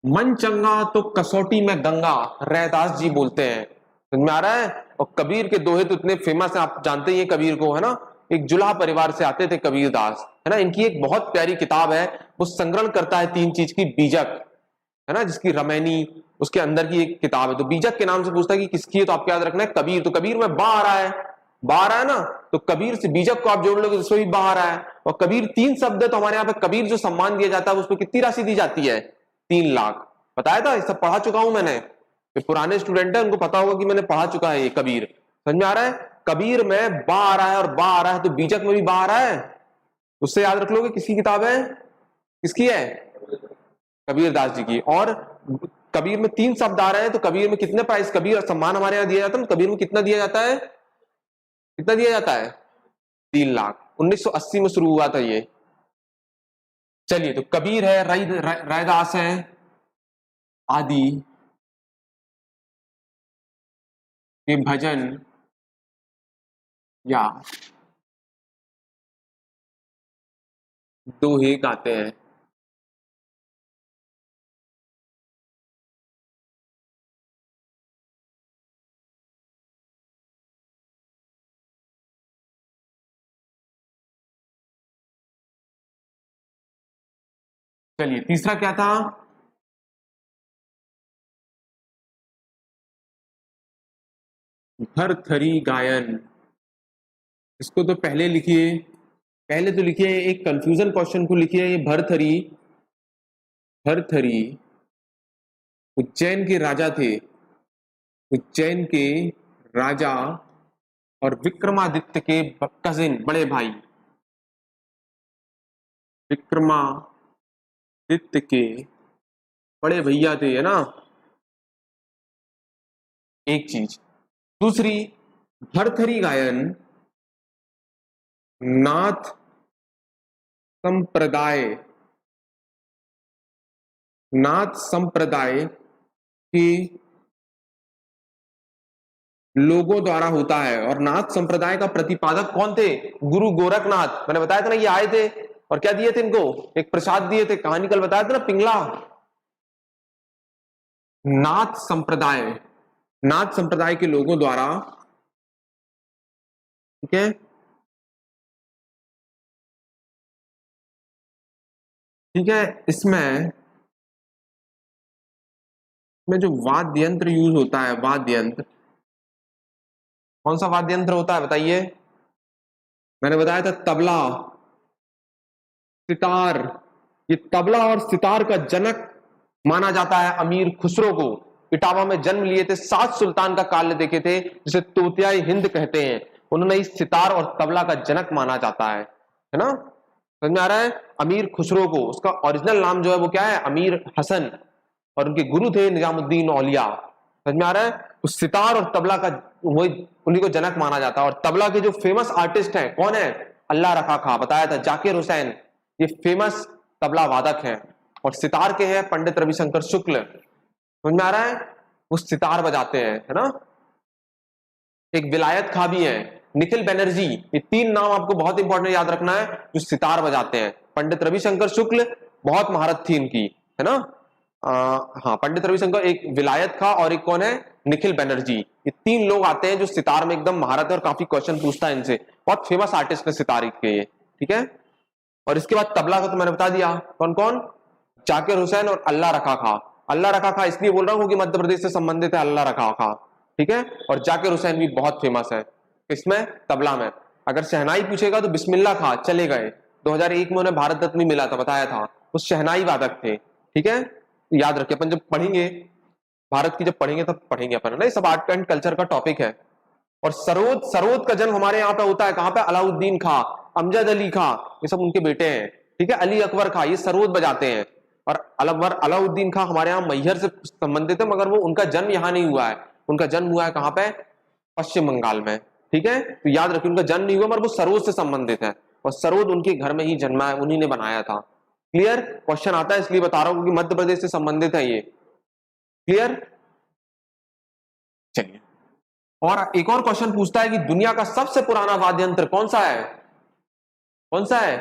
मन चंगा तो कसौटी में गंगा, रैदास जी बोलते हैं, समझ में आ रहा है। और कबीर के दोहे तो इतने फेमस हैं, आप जानते ही हैं कबीर को, है ना। एक जुलाहा परिवार से आते थे कबीर दास, है ना। इनकी एक बहुत प्यारी किताब है, वो संग्रहण करता है तीन चीज की, बीजक, है ना, जिसकी रमैनी, उसके अंदर की एक किताब है। तो बीजक के नाम से पूछता है कि किसकी है, तो आपको याद रखना है कबीर। तो कबीर में बा आ रहा है, बा आ रहा है ना, तो कबीर से बीजक को आप जोड़ लोगे तो उसमें भी बा आ रहा है। और कबीर तीन शब्द है, तो हमारे यहाँ पे कबीर जो सम्मान दिया जाता है उसमें कितनी राशि दी जाती है? 3 लाख। बताया था, ये सब पढ़ा चुका हूं मैंने, ये पुराने स्टूडेंट है उनको पता होगा कि मैंने पढ़ा चुका है ये कबीर। समझ में आ रहा है, कबीर में बा आ रहा है और बा आ रहा है, तो बीजक में भी बा आ रहा है। उससे याद रख लोगे किसकी किताब है, किसकी है? कबीर दास जी की। और कबीर में 3 शब्द आ रहे हैं, तो कबीर में कितने प्राइस, कबीर सम्मान हमारे यहाँ दिया जाता है, कबीर में कितना दिया जाता है, कितना दिया जाता है? 3 लाख। 1980 में शुरू हुआ था ये। चलिए, तो कबीर है, रैदास है, आदि ये भजन या दोहे गाते हैं। चलिए, तीसरा क्या था? भरथरी गायन, इसको तो पहले लिखिए, पहले तो लिखिए एक कंफ्यूजन क्वेश्चन को लिखिए। ये भरथरी, भरथरी उज्जैन के राजा थे, उज्जैन के राजा और विक्रमादित्य के कजिन, बड़े भाई, विक्रमादित्य के बड़े भैया थे, है ना, एक चीज। दूसरी, भरथरी गायन नाथ संप्रदाय, नाथ संप्रदाय के लोगों द्वारा होता है। और नाथ संप्रदाय का प्रतिपादक कौन थे? गुरु गोरखनाथ। मैंने बताया था ना, ये आए थे और क्या दिए थे इनको? एक प्रसाद दिए थे, कहानी कल बताया था ना, पिंगला। नाथ संप्रदाय, नाथ संप्रदाय के लोगों द्वारा, ठीक है, ठीक है। इसमें में जो वाद्य यंत्र यूज होता है, वाद्य यंत्र, कौन सा वाद्य यंत्र होता है बताइए? मैंने बताया था तबला, सितार। ये तबला और सितार का जनक माना जाता है अमीर खुसरो को। इटावा में जन्म लिए थे, 7 सुल्तान का काल देखे थे, जिसे तोतियाई हिंद कहते हैं। उन्होंने इस सितार और तबला का जनक माना जाता है ना? समझ में आ रहा है? अमीर खुसरो को, उसका ओरिजिनल नाम जो है वो क्या है? अमीर हसन। और उनके गुरु थे निजामुद्दीन औलिया। समझ में आ रहा है? उस सितार और तबला का वही, उन्हीं को जनक माना जाता है। और तबला के जो फेमस आर्टिस्ट हैं, कौन है? अल्लाह रखा खा, बताया था, जाकिर हुसैन, ये फेमस तबला वादक हैं। और सितार के हैं पंडित रविशंकर शुक्ल। समझ में आ रहा है? वो सितार बजाते हैं, है ना? एक विलायत खा भी है, निखिल बनर्जी। ये 3 नाम आपको बहुत इंपॉर्टेंट याद रखना है, जो सितार बजाते हैं। पंडित रविशंकर शुक्ल, बहुत महारत थी इनकी, है ना? हाँ, पंडित रविशंकर, एक विलायत खा, और एक कौन है? निखिल बनर्जी। ये 3 लोग आते हैं जो सितार में एकदम महारत है और काफी क्वेश्चन पूछता है इनसे। बहुत फेमस आर्टिस्ट है सितार के ये, ठीक है। और इसके बाद तबला का तो मैंने बता दिया, कौन कौन? जाकिर हुसैन और अल्लाह रखा खा। अल्लाह रखा खा इसलिए बोल रहा हूं क्योंकि मध्य प्रदेश से संबंधित है अल्लाह रखा खा, ठीक है। और जाकिर हुसैन भी बहुत फेमस है इसमें, तबला में। अगर शहनाई पूछेगा तो बिस्मिल्लाह खा चले गए, 2001 में उन्हें भारत रत्न मिला था, बताया था। वो शहनाई वादक थे, ठीक है। याद रखिए, अपन जब पढ़ेंगे भारत की, जब पढ़ेंगे तब पढ़ेंगे अपन, नहीं, सब आर्ट एंड कल्चर का टॉपिक है। और सरोद, सरोद का जन्म हमारे यहाँ पे होता है, कहां पे? अलाउद्दीन खा, अमजद अली खा, ये सब उनके बेटे हैं, ठीक है। अली अकबर खा, ये सरोद बजाते हैं। और अलाउद्दीन खा हमारे यहाँ मैहर से संबंधित है, मगर वो, उनका जन्म यहाँ नहीं हुआ है। उनका जन्म हुआ है कहां पे? पश्चिम बंगाल में, ठीक है। तो याद रखिए, उनका जन्म नहीं हुआ, मगर वो सरोद से संबंधित है। और सरोद उनके घर में ही जन्मा है, उन्हीं ने बनाया था। क्लियर? क्वेश्चन आता है इसलिए बता रहा हूं क्योंकि मध्य प्रदेश से संबंधित है ये। क्लियर? चलिए, और एक और क्वेश्चन पूछता है कि दुनिया का सबसे पुराना वाद्य यंत्र कौन सा है? कौन सा है?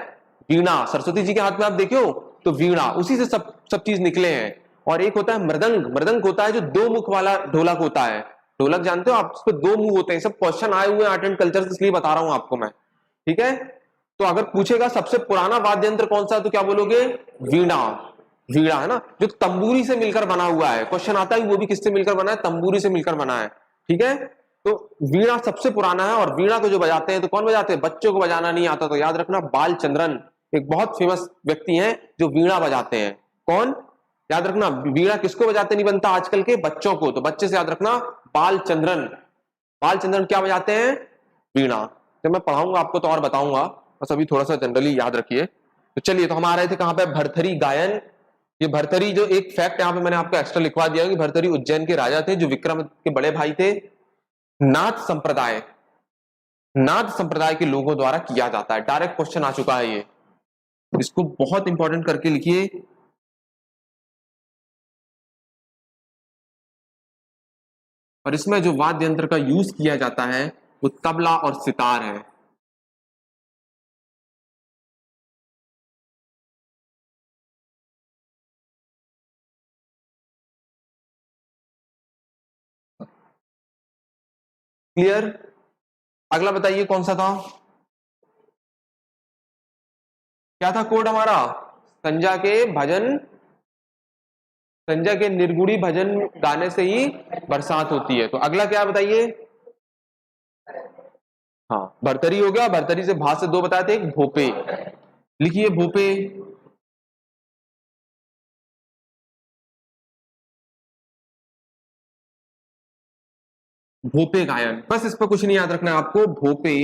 वीणा। सरस्वती जी के हाथ में आप देखो तो वीणा, उसी से सब सब चीज निकले हैं। और एक होता है मृदंग। मृदंग होता है जो 2 मुख वाला ढोलक होता है। ढोलक जानते हो आप? उस पर 2 मुंह होते हैं। सब क्वेश्चन आए हुए आर्ट एंड कल्चर से, इसलिए बता रहा हूं आपको मैं, ठीक है। तो अगर पूछेगा सबसे पुराना वाद्य यंत्र कौन सा, तो क्या बोलोगे? वीणा। वीणा, है ना, जो तंबूरी से मिलकर बना हुआ है। क्वेश्चन आता है वो भी किससे मिलकर बना है? तंबूरी से मिलकर बना है, ठीक है। तो वीणा सबसे पुराना है। और वीणा को जो बजाते हैं तो कौन बजाते हैं? बच्चों को बजाना नहीं आता तो याद रखना, बालचंद्रन, एक बहुत फेमस व्यक्ति हैं जो वीणा बजाते हैं। कौन? याद रखना, वीणा किसको बजाते नहीं बनता आजकल के? बच्चों को। तो बच्चे से याद रखना, बालचंद्रन। बालचंद्रन क्या बजाते हैं? वीणा। जब मैं पढ़ाऊंगा आपको तो और बताऊंगा, बस अभी थोड़ा सा जनरली याद रखिए। तो चलिए, तो हम आ रहे थे कहां पे? भरथरी गायन। ये भरथरी, जो एक फैक्ट यहां पे मैंने आपको एक्स्ट्रा लिखवा दिया कि भरथरी उज्जैन के राजा थे जो विक्रम के बड़े भाई थे। नाथ संप्रदाय, नाथ संप्रदाय के लोगों द्वारा किया जाता है। डायरेक्ट क्वेश्चन आ चुका है ये, इसको बहुत इंपॉर्टेंट करके लिखिए। और इसमें जो वाद्य यंत्र का यूज किया जाता है वो तबला और सितार है। क्लियर? अगला बताइए कौन सा था? क्या था कोड हमारा? संजय के भजन, संजय के निर्गुणी भजन गाने से ही बरसात होती है। तो अगला क्या बताइए? हाँ, भरतरी हो गया, भरतरी से भा से दो बताए थे, एक भोपे। लिखिए भोपे। भोपे गायन, बस इस पर कुछ नहीं याद रखना है आपको। भोपे,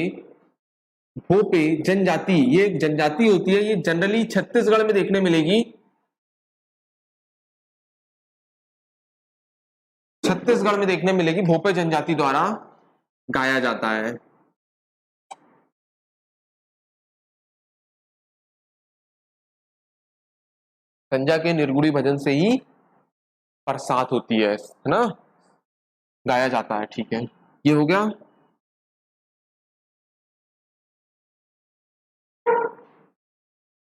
भोपे जनजाति, ये एक जनजाति होती है, ये जनरली छत्तीसगढ़ में देखने मिलेगी। छत्तीसगढ़ में देखने मिलेगी, भोपे जनजाति द्वारा गाया जाता है। संजा के निर्गुड़ी भजन से ही बरसात होती है ना, गाया जाता है। ठीक है, ये हो गया।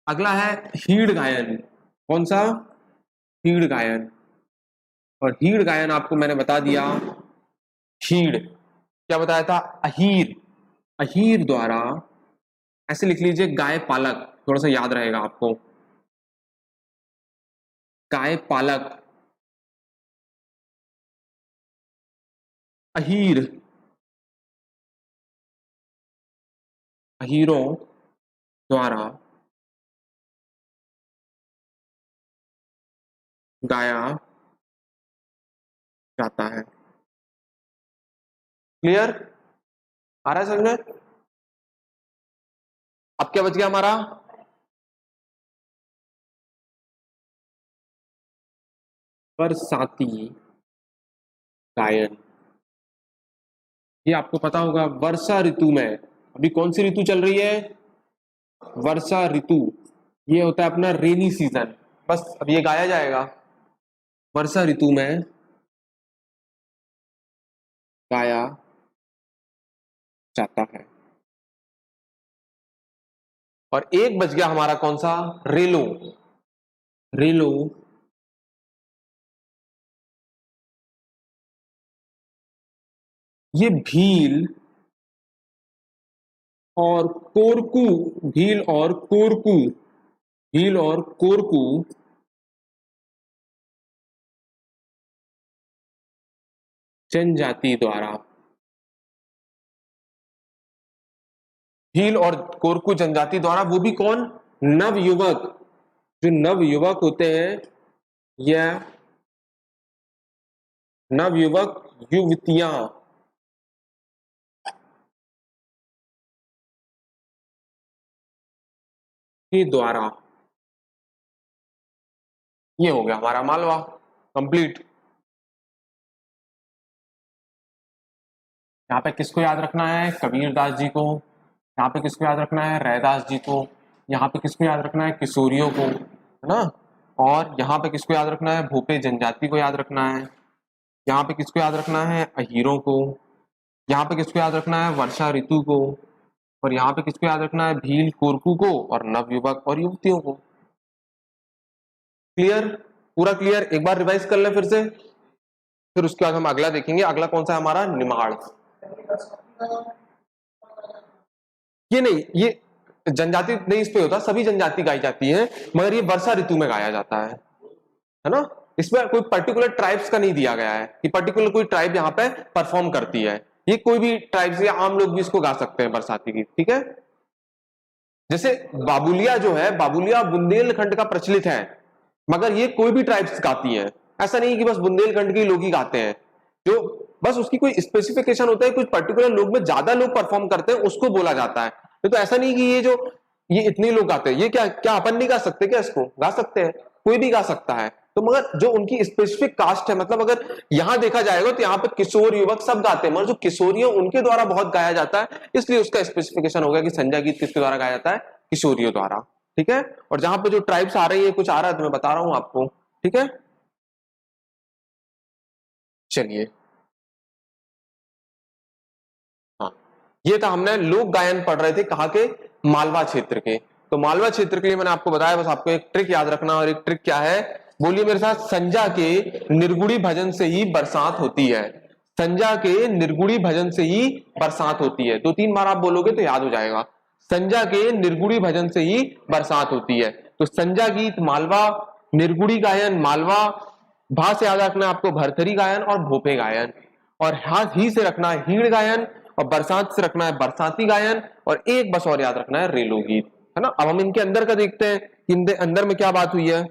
अगला है हीड़ गायन। कौन सा? हीड़ गायन। और हीड़ गायन आपको मैंने बता दिया, हीड़ क्या बताया था? अहीर। अहीर द्वारा, ऐसे लिख लीजिए गाय पालक, थोड़ा सा याद रहेगा आपको। गाय पालक, अहीर, अहीरों द्वारा गाया जाता है। क्लियर? आ रहा है समझ में? अब क्या बच गया हमारा? बरसाती गायन। ये आपको पता होगा, वर्षा ऋतु में, अभी कौन सी ऋतु चल रही है? वर्षा ऋतु। ये होता है अपना रेनी सीजन। बस अब ये गाया जाएगा, वर्षा ऋतु में गाया जाता है। और एक बच गया हमारा, कौन सा? रेलो। रेलो ये भील और कोरकू, भील और कोरकू, भील और कोरकू जनजाति द्वारा, भील और कोरकू जनजाति द्वारा, वो भी कौन? नवयुवक। जो नवयुवक होते हैं, या नवयुवक युवतियां के द्वारा। ये हो गया हमारा मालवा कंप्लीट। यहाँ पे किसको याद रखना है? कबीरदास जी को। यहाँ पे किसको याद रखना है? रैदास जी को। यहाँ पे किसको याद रखना है? किशोरियों को, है ना। और यहाँ पे किसको याद रखना है? भोपे जनजाति को याद रखना है। यहाँ पे किसको याद रखना है? अहीरों को। यहाँ पे किसको याद रखना है? वर्षा ऋतु को। और यहाँ पे किसको याद रखना है? भील कोरकू को, और नवयुवक और युवतियों को। क्लियर? पूरा क्लियर? एक बार रिवाइज कर ले फिर से, फिर उसके बाद हम अगला देखेंगे। अगला कौन सा है हमारा? निमाड़। ये नहीं, ये जनजाति नहीं इस पे होता, सभी जनजाति गाई जाती है, मगर ये वर्षा ऋतु में गाया जाता है ना। इसमें कोई पर्टिकुलर ट्राइब्स का नहीं दिया गया है कि पर्टिकुलर कोई ट्राइब यहाँ पे परफॉर्म करती है। ये कोई भी ट्राइब्स या आम लोग भी इसको गा सकते हैं, बरसाती गीत। ठीक है, जैसे बाबुलिया जो है, बाबुलिया बुंदेलखंड का प्रचलित है, मगर ये कोई भी ट्राइब्स गाती हैं। ऐसा नहीं कि बस बुंदेलखंड के लोग ही गाते हैं। जो बस उसकी कोई स्पेसिफिकेशन होता है, कुछ पर्टिकुलर लोग में ज्यादा लोग परफॉर्म करते हैं, उसको बोला जाता है। तो ऐसा नहीं कि ये इतने लोग गाते हैं, ये क्या क्या अपन नहीं गा सकते क्या? इसको गा सकते हैं, कोई भी गा सकता है। तो मगर जो उनकी स्पेसिफिक कास्ट है, मतलब अगर यहां देखा जाएगा तो यहाँ पे किशोर युवक सब गाते हैं, मगर जो किशोरियों उनके द्वारा बहुत गाया जाता है, इसलिए उसका स्पेसिफिकेशन होगा कि संध्या गीत किसके द्वारा गाया जाता है? किशोरियों द्वारा। ठीक है, और जहां पे जो ट्राइब्स आ रही है, कुछ आ रहा है तो मैं बता रहा हूं आपको। ठीक है, चलिए। हाँ, ये था, हमने लोक गायन पढ़ रहे थे कहाँ के? मालवा क्षेत्र के। तो मालवा क्षेत्र के लिए मैंने आपको बताया, बस आपको एक ट्रिक याद रखना। और एक ट्रिक क्या है? बोलिए मेरे साथ, संजा के निर्गुड़ी भजन से ही बरसात होती है। संजा के निर्गुड़ी भजन से ही बरसात होती है। 2-3 बार आप बोलोगे तो याद हो जाएगा। संजा के निर्गुड़ी भजन से ही बरसात होती है। तो संजा गीत मालवा, निर्गुड़ी गायन मालवा, भा से याद रखना आपको भरथरी गायन और भोपे गायन, और हाथ ही से रखना हीड़ गायन और बरसात से रखना है बरसाती गायन, और एक बस और याद रखना है रेलो गीत, है ना। अब हम इनके अंदर का देखते हैं कि इनके अंदर में क्या बात हुई है।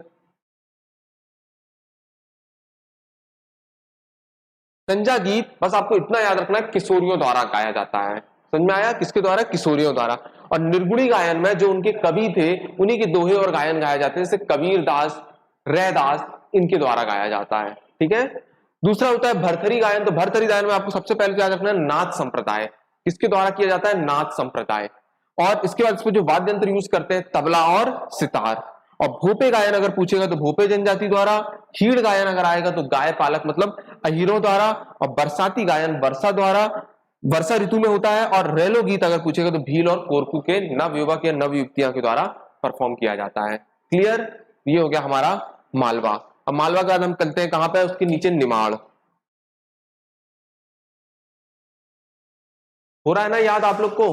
संजा गीत बस आपको इतना याद रखना है किशोरियों द्वारा गाया जाता है, समझ में आया, किसके द्वारा, किशोरियों द्वारा। और निर्गुणी गायन में जो उनके कवि थे उन्हीं के दोहे और गायन गाए जाते हैं, जैसे कबीर दास, रैदास, इनके द्वारा गाया जाता है, ठीक है। दूसरा होता है भरथरी गायन। तो भरथरी गायन में आपको सबसे पहले याद रखना है नाथ संप्रदाय, किसके द्वारा किया जाता है, नाथ संप्रदाय। और इसके बाद इसमें जो वाद्य यंत्र यूज करते हैं तबला और सितार। और भोपे गायन अगर पूछेगा तो भोपे जनजाति द्वारा, खीड़ गायन अगर आएगा तो गाय पालक मतलब अहीरों द्वारा, और बरसाती गायन वर्षा द्वारा, वर्षा ऋतु में होता है। और रेलो गीत अगर पूछेगा तो भील और कोरकू के नवयुवक या नवयुवतियों के द्वारा परफॉर्म किया जाता है। क्लियर, ये हो गया हमारा मालवा। अब मालवा के बाद हम चलते हैं कहां पे, उसके नीचे निमाड़। हो रहा है ना याद आप लोग को,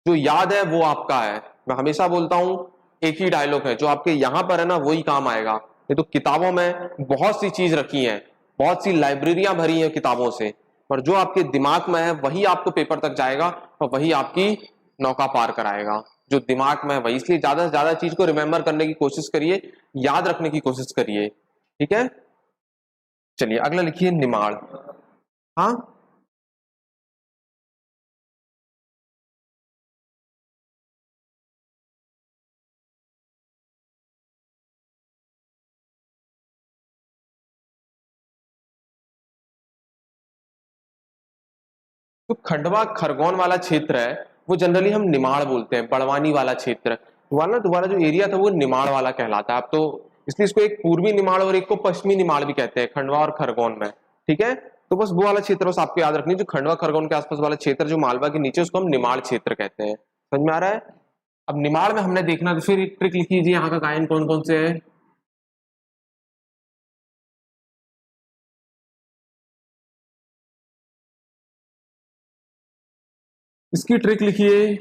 जो याद है वो आपका है। मैं हमेशा बोलता हूं एक ही डायलॉग है, जो आपके यहां पर है ना वही काम आएगा। ये तो किताबों में बहुत सी चीज रखी है, बहुत सी लाइब्रेरियां भरी हैं किताबों से, पर जो आपके दिमाग में है वही आपको पेपर तक जाएगा और वही आपकी नौका पार कराएगा, जो दिमाग में है वही। इसलिए ज्यादा से ज्यादा चीज को रिमेंबर करने की कोशिश करिए, याद रखने की कोशिश करिए, ठीक है। चलिए अगला लिखिए निमाड़। हाँ, तो खंडवा खरगोन वाला क्षेत्र है वो जनरली हम निमाड़ बोलते हैं, बड़वानी वाला क्षेत्र। दोबारा जो एरिया था वो निमाड़ वाला कहलाता है। अब तो इसलिए इसको एक पूर्वी निमाड़ और एक को पश्चिमी निमाड़ भी कहते हैं, खंडवा और खरगोन में, ठीक है। तो बस वो वाला क्षेत्र बस आपको याद रखनी, जो खंडवा खरगोन के आसपास वाला क्षेत्र जो मालवा के नीचे, उसको हम निमाड़ क्षेत्र कहते हैं। समझ में आ रहा है। अब निमाड़ में हमने देखना, तो फिर एक ट्रिक लिख लीजिए, यहाँ का गायन कौन कौन से है। इसकी ट्रिक लिखिए,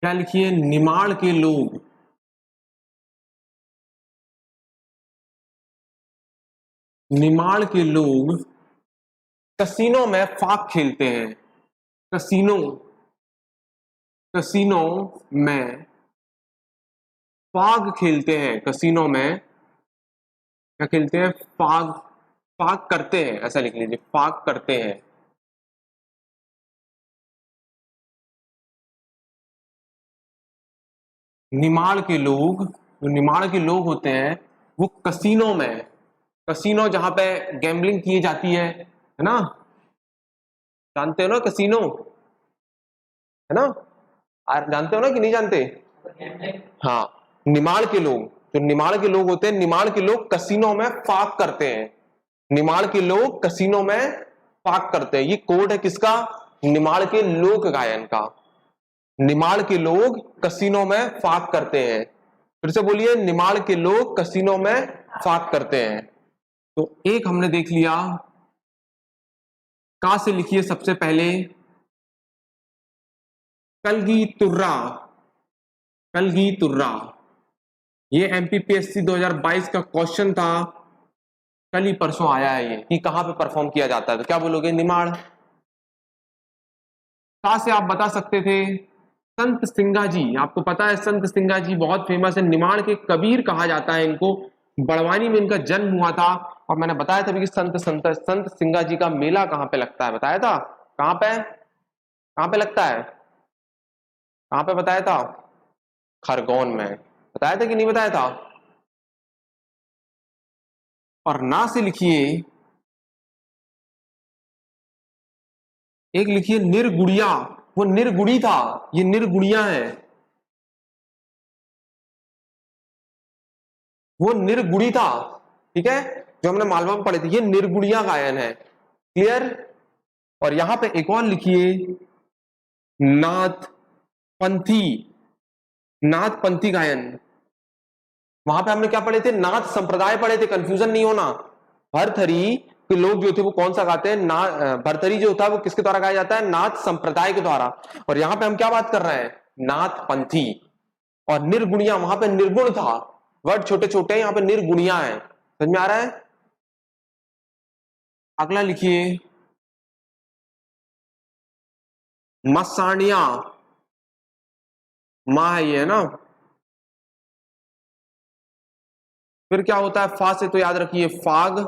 क्या लिखिए, निमाड़ के लोग, निमाड़ के लोग कसीनो में फाक खेलते हैं। कसीनो, कसीनो में फाग खेलते हैं, कसीनो में क्या खेलते हैं, फाग, फाग करते हैं, ऐसा लिख लीजिए, फाग करते हैं। निमाड़ के लोग, जो निमाड़ के लोग होते हैं वो कसीनो में, कसीनो जहां पे गैम्बलिंग की जाती है ना, जानते हो ना कसीनो, है ना, जानते हो ना कि नहीं जानते। हाँ, निमाड़ के लोग, जो निमाड़ के लोग होते हैं, निमाड़ के लोग कसीनो में फाक करते हैं। निमाड़ के लोग कसीनो में फाक करते हैं, ये कोड है किसका, निमाड़ के लोक गायन का। निमाड़ के लोग कसीनो में फाक करते हैं। फिर से बोलिए, निमाड़ के लोग कसीनो में फाक करते हैं। तो एक हमने देख लिया, का से लिखिए सबसे पहले, कलगी तुर्रा, कलगी तुर्रा। ये एमपीपीएससी 2022 का क्वेश्चन था, कल ही परसों आया है ये, कि कहां पे परफॉर्म किया जाता है, तो क्या बोलोगे, निमाड़। का से आप बता सकते थे संत सिंगा जी, आपको पता है संत सिंगा जी बहुत फेमस है, निमाड़ के कबीर कहा जाता है इनको। बड़वानी में इनका जन्म हुआ था, और मैंने बताया था कि संत सिंगा जी का मेला कहां पे लगता है, बताया था, कहां पे, कहां पे लगता है, कहां पे बताया था, खरगोन में, बताया था कि नहीं बताया था। और ना से लिखिए, एक लिखिए निर्गुड़िया, वो निर्गुड़ी था, ये निर्गुड़िया है, वो निर्गुड़ी था, ठीक है, जो हमने मालवा में पढ़े थे, ये निर्गुड़िया गायन है। क्लियर। और यहां पे एक और लिखिए, नाथ पंथी, नाथ पंथी गायन। वहां पे हमने क्या पढ़े थे, नाथ संप्रदाय पढ़े थे, कंफ्यूजन नहीं होना। भरथरी के लोग जो थे वो कौन सा गाते हैं, भरथरी जो होता है वो किसके द्वारा गाया जाता है, नाथ संप्रदाय के द्वारा। और यहां पे हम क्या बात कर रहे हैं, नाथ पंथी। और निर्गुणिया, वहां पे निर्गुण था, वर्ड छोटे छोटे, यहाँ पे निर्गुणिया है। समझ में आ रहा है? अगला लिखिए, मसाणिया, माँ है ये, है ना। फिर क्या होता है, फा से तो याद रखिए फाग,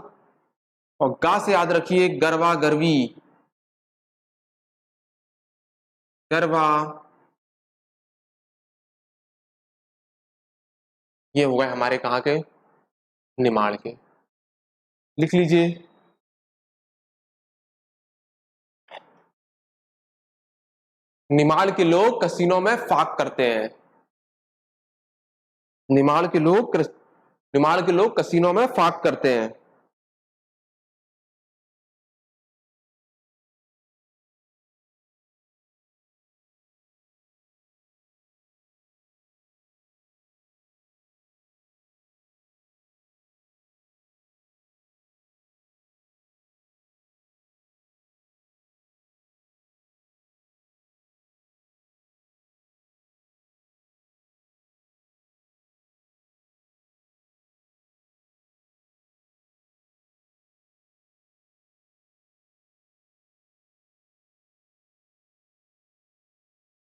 और गा से याद रखिए गरवा गरवी, गरवा। ये हो गए हमारे कहाँ के, निमाड़ के। लिख लीजिए, निमाड़ के लोग कसीनों में फाक करते हैं। निमाड़ के लोग कसीनों में फाक करते हैं।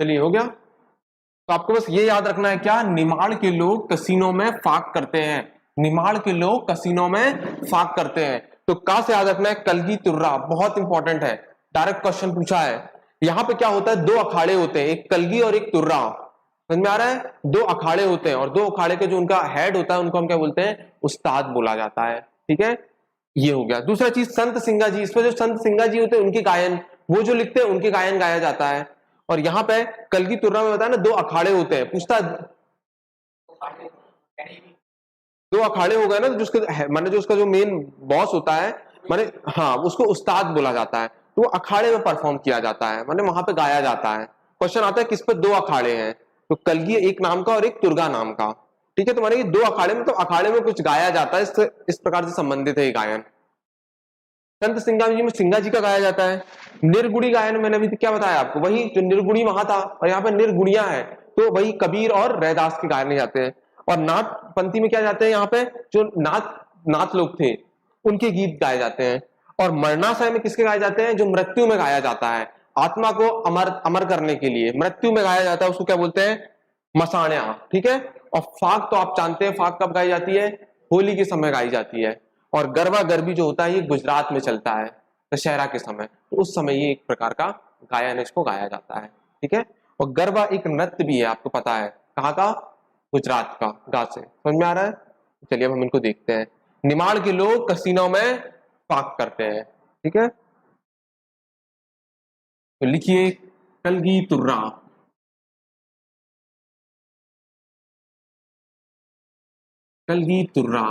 चलिए हो गया। तो आपको बस ये याद रखना है, क्या, निमाड़ के लोग कसीनों में फाक करते हैं। निमाड़ के लोग कसीनों में फाक करते हैं। तो का से याद रखना है कलगी तुर्रा, बहुत इंपॉर्टेंट है, डायरेक्ट क्वेश्चन पूछा है। यहां पे क्या होता है, दो अखाड़े होते हैं, एक कलगी और एक तुर्रा। समझ में आ रहा है? दो अखाड़े होते हैं, और दो अखाड़े के जो उनका हेड होता है उनको हम क्या बोलते हैं, उस्ताद बोला जाता है। ठीक है, ये हो गया। दूसरा चीज, संत सिंगा जी, इसमें जो संत सिंगा जी होते हैं उनके गायन, वो जो लिखते हैं उनके गायन गाया जाता है। और यहाँ पे कलगी तुर्रा में बताया ना, दो अखाड़े होते हैं, पूछता दो अखाड़े हो गए ना, तो जिसके माने जो उसका जो मेन बॉस होता है, माने हाँ, उसको उस्ताद बोला जाता है। तो वो अखाड़े में परफॉर्म किया जाता है, माने वहां पे गाया जाता है। क्वेश्चन आता है किस पे दो अखाड़े हैं, तो कलगी एक नाम का और एक तुर्गा नाम का। ठीक है, तुम्हारे ये दो अखाड़े में, तो अखाड़े में कुछ गाया जाता है, इस प्रकार से संबंधित है ये गायन। संत सिंगा जी में सिंगा जी का गाया जाता है। निर्गुणी गायन मैंने अभी क्या बताया आपको, वही जो निर्गुणी वहां था, और यहाँ पे निर्गुणिया है, तो वही कबीर और रैदास के गाने जाते हैं। और नाथ पंथी में क्या जाते हैं, यहाँ पे जो नाथ नाथ लोग थे उनके गीत गाए जाते हैं। और मरणाशय में किसके गाए जाते हैं, जो मृत्यु में गाया जाता है, आत्मा को अमर अमर करने के लिए मृत्यु में गाया जाता है, उसको क्या बोलते हैं, मसाण्या। ठीक है। और फाग तो आप जानते हैं, फाग कब गाई जाती है, होली के समय गाई जाती है। और गरबा गरबी जो होता है ये गुजरात में चलता है दशहरा के समय, तो उस समय ये एक प्रकार का गायन इसको गाया जाता है। ठीक है। और गरबा एक नृत्य भी है, आपको पता है, कहाँ का, गुजरात का, गा से। समझ में आ रहा है? चलिए अब हम इनको देखते हैं। निमाड़ के लोग कसीनों में फाक करते हैं। ठीक है, तो लिखिए, कलगी तुर्रा। कलगी तुर्रा,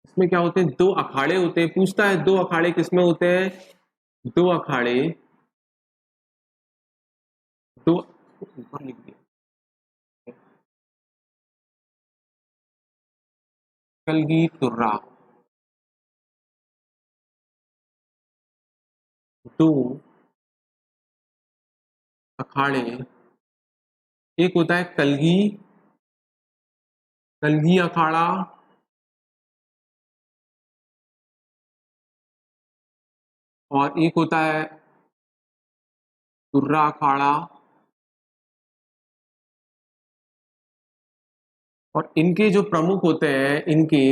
इसमें क्या होते हैं, दो अखाड़े होते हैं। पूछता है दो अखाड़े किसमें होते हैं, दो अखाड़े, दो, ऊपर लिख दिया, कलगी तुर्रा, दो अखाड़े, एक होता है कलगी, कलगी अखाड़ा, और एक होता है तुर्रा अखाड़ा। और इनके जो प्रमुख होते हैं, इनके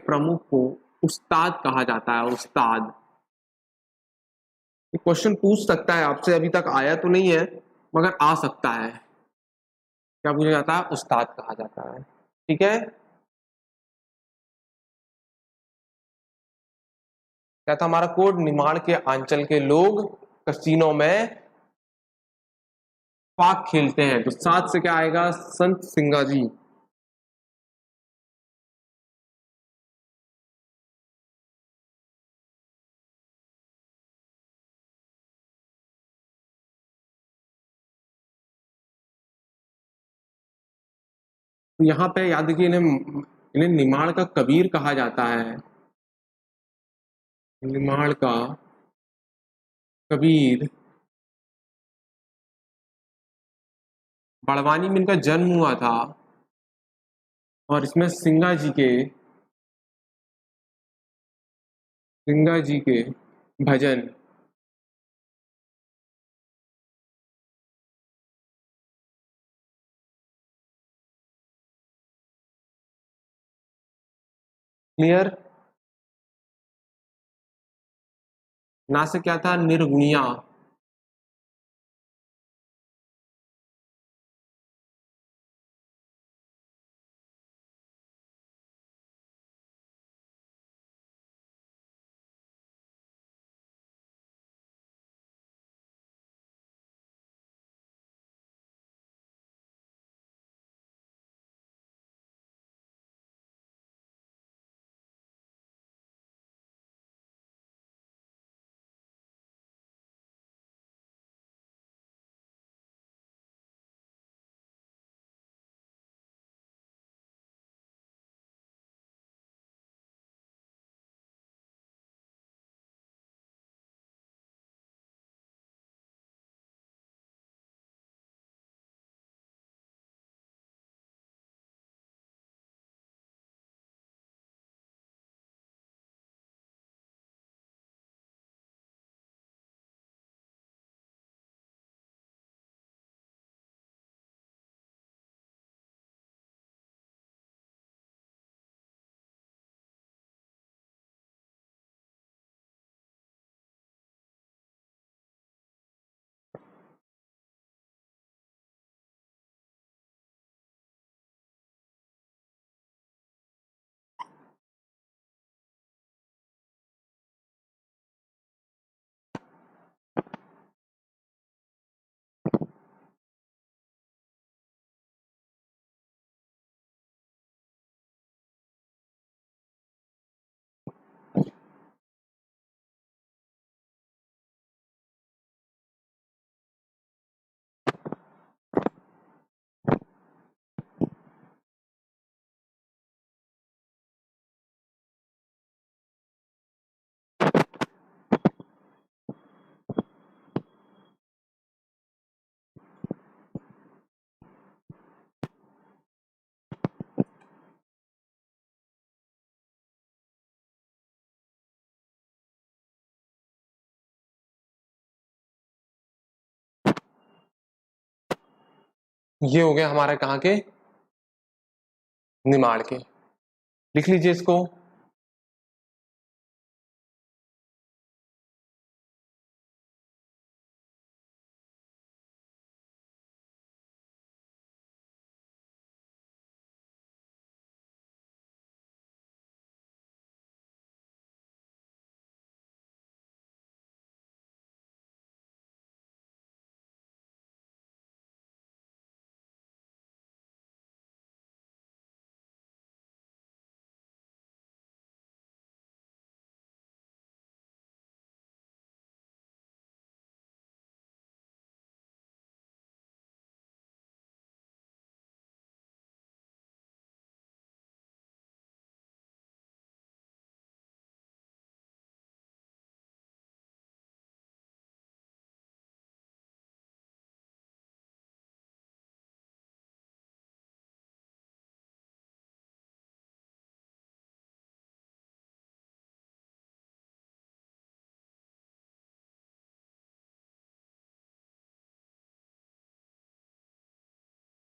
प्रमुख को उस्ताद कहा जाता है, उस्ताद। क्वेश्चन पूछ सकता है आपसे, अभी तक आया तो नहीं है मगर आ सकता है। क्या पूछा जाता है, उस्ताद कहा जाता है। ठीक है, क्या था हमारा कोड, निमाड़ के आंचल के लोग कसीनों में फाक खेलते हैं। तो साथ से क्या आएगा, संत सिंगा जी। तो यहाँ पे याद रखिए, इन्हें निमाड़ का कबीर कहा जाता है, निमाड़ का कबीर। बड़वानी में इनका जन्म हुआ था, और इसमें सिंगा जी के भजन। क्लियर। ना से क्या था, निर्गुणिया। ये हो गया हमारे कहाँ के, निमाड़ के। लिख लीजिए इसको।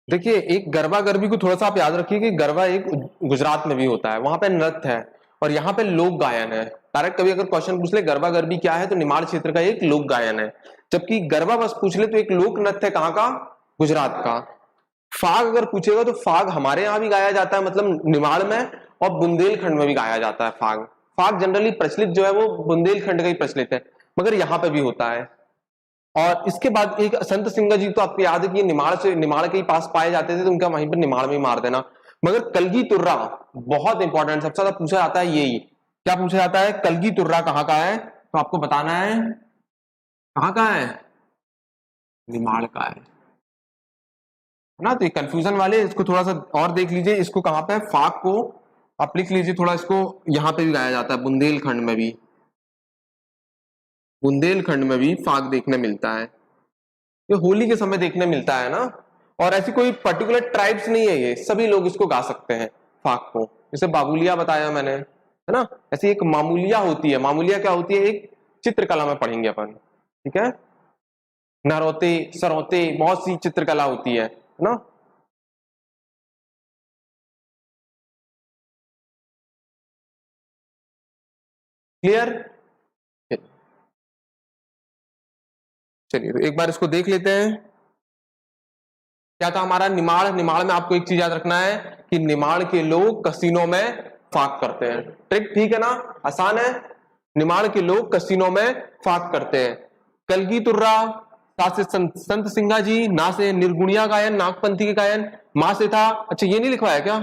देखिए, एक गरबा गरबी को थोड़ा सा आप याद रखिए कि गरबा एक गुजरात में भी होता है, वहां पे नृत्य है, और यहाँ पे लोक गायन है। डायरेक्ट कभी अगर क्वेश्चन पूछ ले गरबा गरबी क्या है, तो निमाड़ क्षेत्र का एक लोक गायन है। जबकि गरबा बस पूछ ले तो एक लोक नृत्य है, कहाँ का, गुजरात का। फाग अगर पूछेगा तो फाग हमारे यहाँ भी गाया जाता है, मतलब निमाड़ में, और बुंदेलखंड में भी गाया जाता है फाग। फाग जनरली प्रचलित जो है वो बुंदेलखंड का ही प्रचलित है, मगर यहाँ पे भी होता है। और इसके बाद एक संत सिंगा जी, तो आपको याद है कि निमाड़ के ही पास पाए जाते थे, तो उनका वहीं पर निमाड़ में ही मार देना। मगर कलगी तुर्रा बहुत इंपॉर्टेंट, सबसे ज्यादा पूछा जाता है यही। क्या पूछा जाता है, कलगी तुर्रा कहाँ का है, तो आपको बताना है कहाँ का है, निमाड़ का है ना। तो ये कंफ्यूजन वाले, इसको थोड़ा सा और देख लीजिए, इसको कहाँ पे है, फाग को आप लिख लीजिए थोड़ा, इसको यहाँ पे भी गाया जाता है, बुंदेलखंड में भी, बुंदेलखंड में भी फाग देखने मिलता है। ये होली के समय देखने मिलता है ना। और ऐसी कोई पर्टिकुलर ट्राइब्स नहीं है, ये सभी लोग इसको गा सकते हैं। फाक को, जैसे बाबुलिया बताया मैंने, है ना। ऐसी एक मामूलिया होती है, मामूलिया क्या होती है, एक चित्रकला में पढ़ेंगे अपन, ठीक है। नरोते, सरौते, बहुत सी चित्रकला होती है ना। क्लियर। चलिए तो एक बार इसको देख लेते हैं। क्या था हमारा, निमाड़। निमाड़ में आपको एक चीज याद रखना है कि निमाड़ के लोग कसीनों में फाक करते हैं। ट्रिक ठीक है ना, आसान है। निमाड़ के लोग कसीनों में फाक करते हैं। कलगी तुर्रा, सा से संत सिंगा जी, ना से निर्गुणिया गायन, नागपंथी के गायन, मां से था, अच्छा ये नहीं लिखवाया क्या,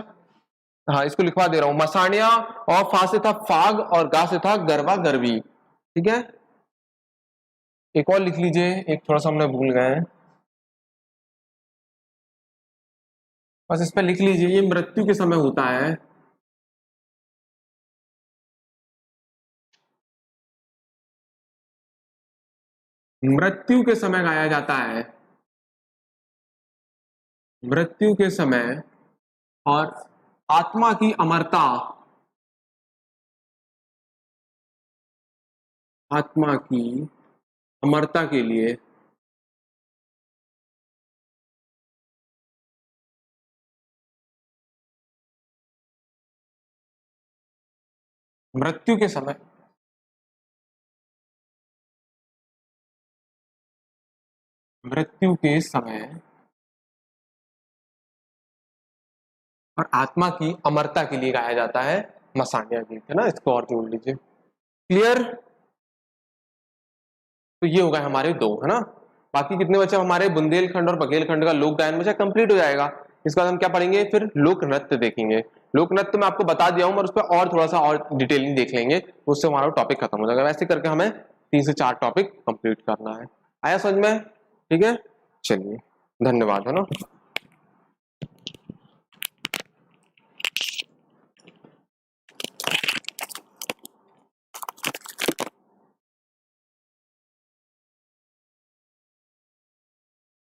हाँ इसको लिखवा दे रहा हूं, मसाणिया, और फा से था फाग, और गा से था गरबा गरबी, ठीक है। एक और लिख लीजिए, एक थोड़ा सा हमने भूल गए हैं, बस इस पर लिख लीजिए, ये मृत्यु के समय होता है। मृत्यु के समय गाया जाता है, मृत्यु के समय। और आत्मा की अमरता, आत्मा की अमरता के लिए। मृत्यु के समय, मृत्यु के समय और आत्मा की अमरता के लिए गाया जाता है मसानिया गीत, है ना। इसको और जोड़ लीजिए। क्लियर। तो ये हो गए हमारे दो, है ना। बाकी कितने बचे हमारे, बुंदेलखंड और बघेलखंड का लोक गायन बचा, कंप्लीट हो जाएगा। इसके बाद हम क्या पढ़ेंगे, फिर लोक नृत्य देखेंगे। लोक नृत्य मैं आपको बता दिया हूं, और उस पर और थोड़ा सा और डिटेलिंग देख लेंगे, उससे हमारा टॉपिक खत्म हो जाएगा। वैसे करके हमें 3 से 4 टॉपिक कंप्लीट करना है। आया समझ में, ठीक है। चलिए, धन्यवाद, है ना।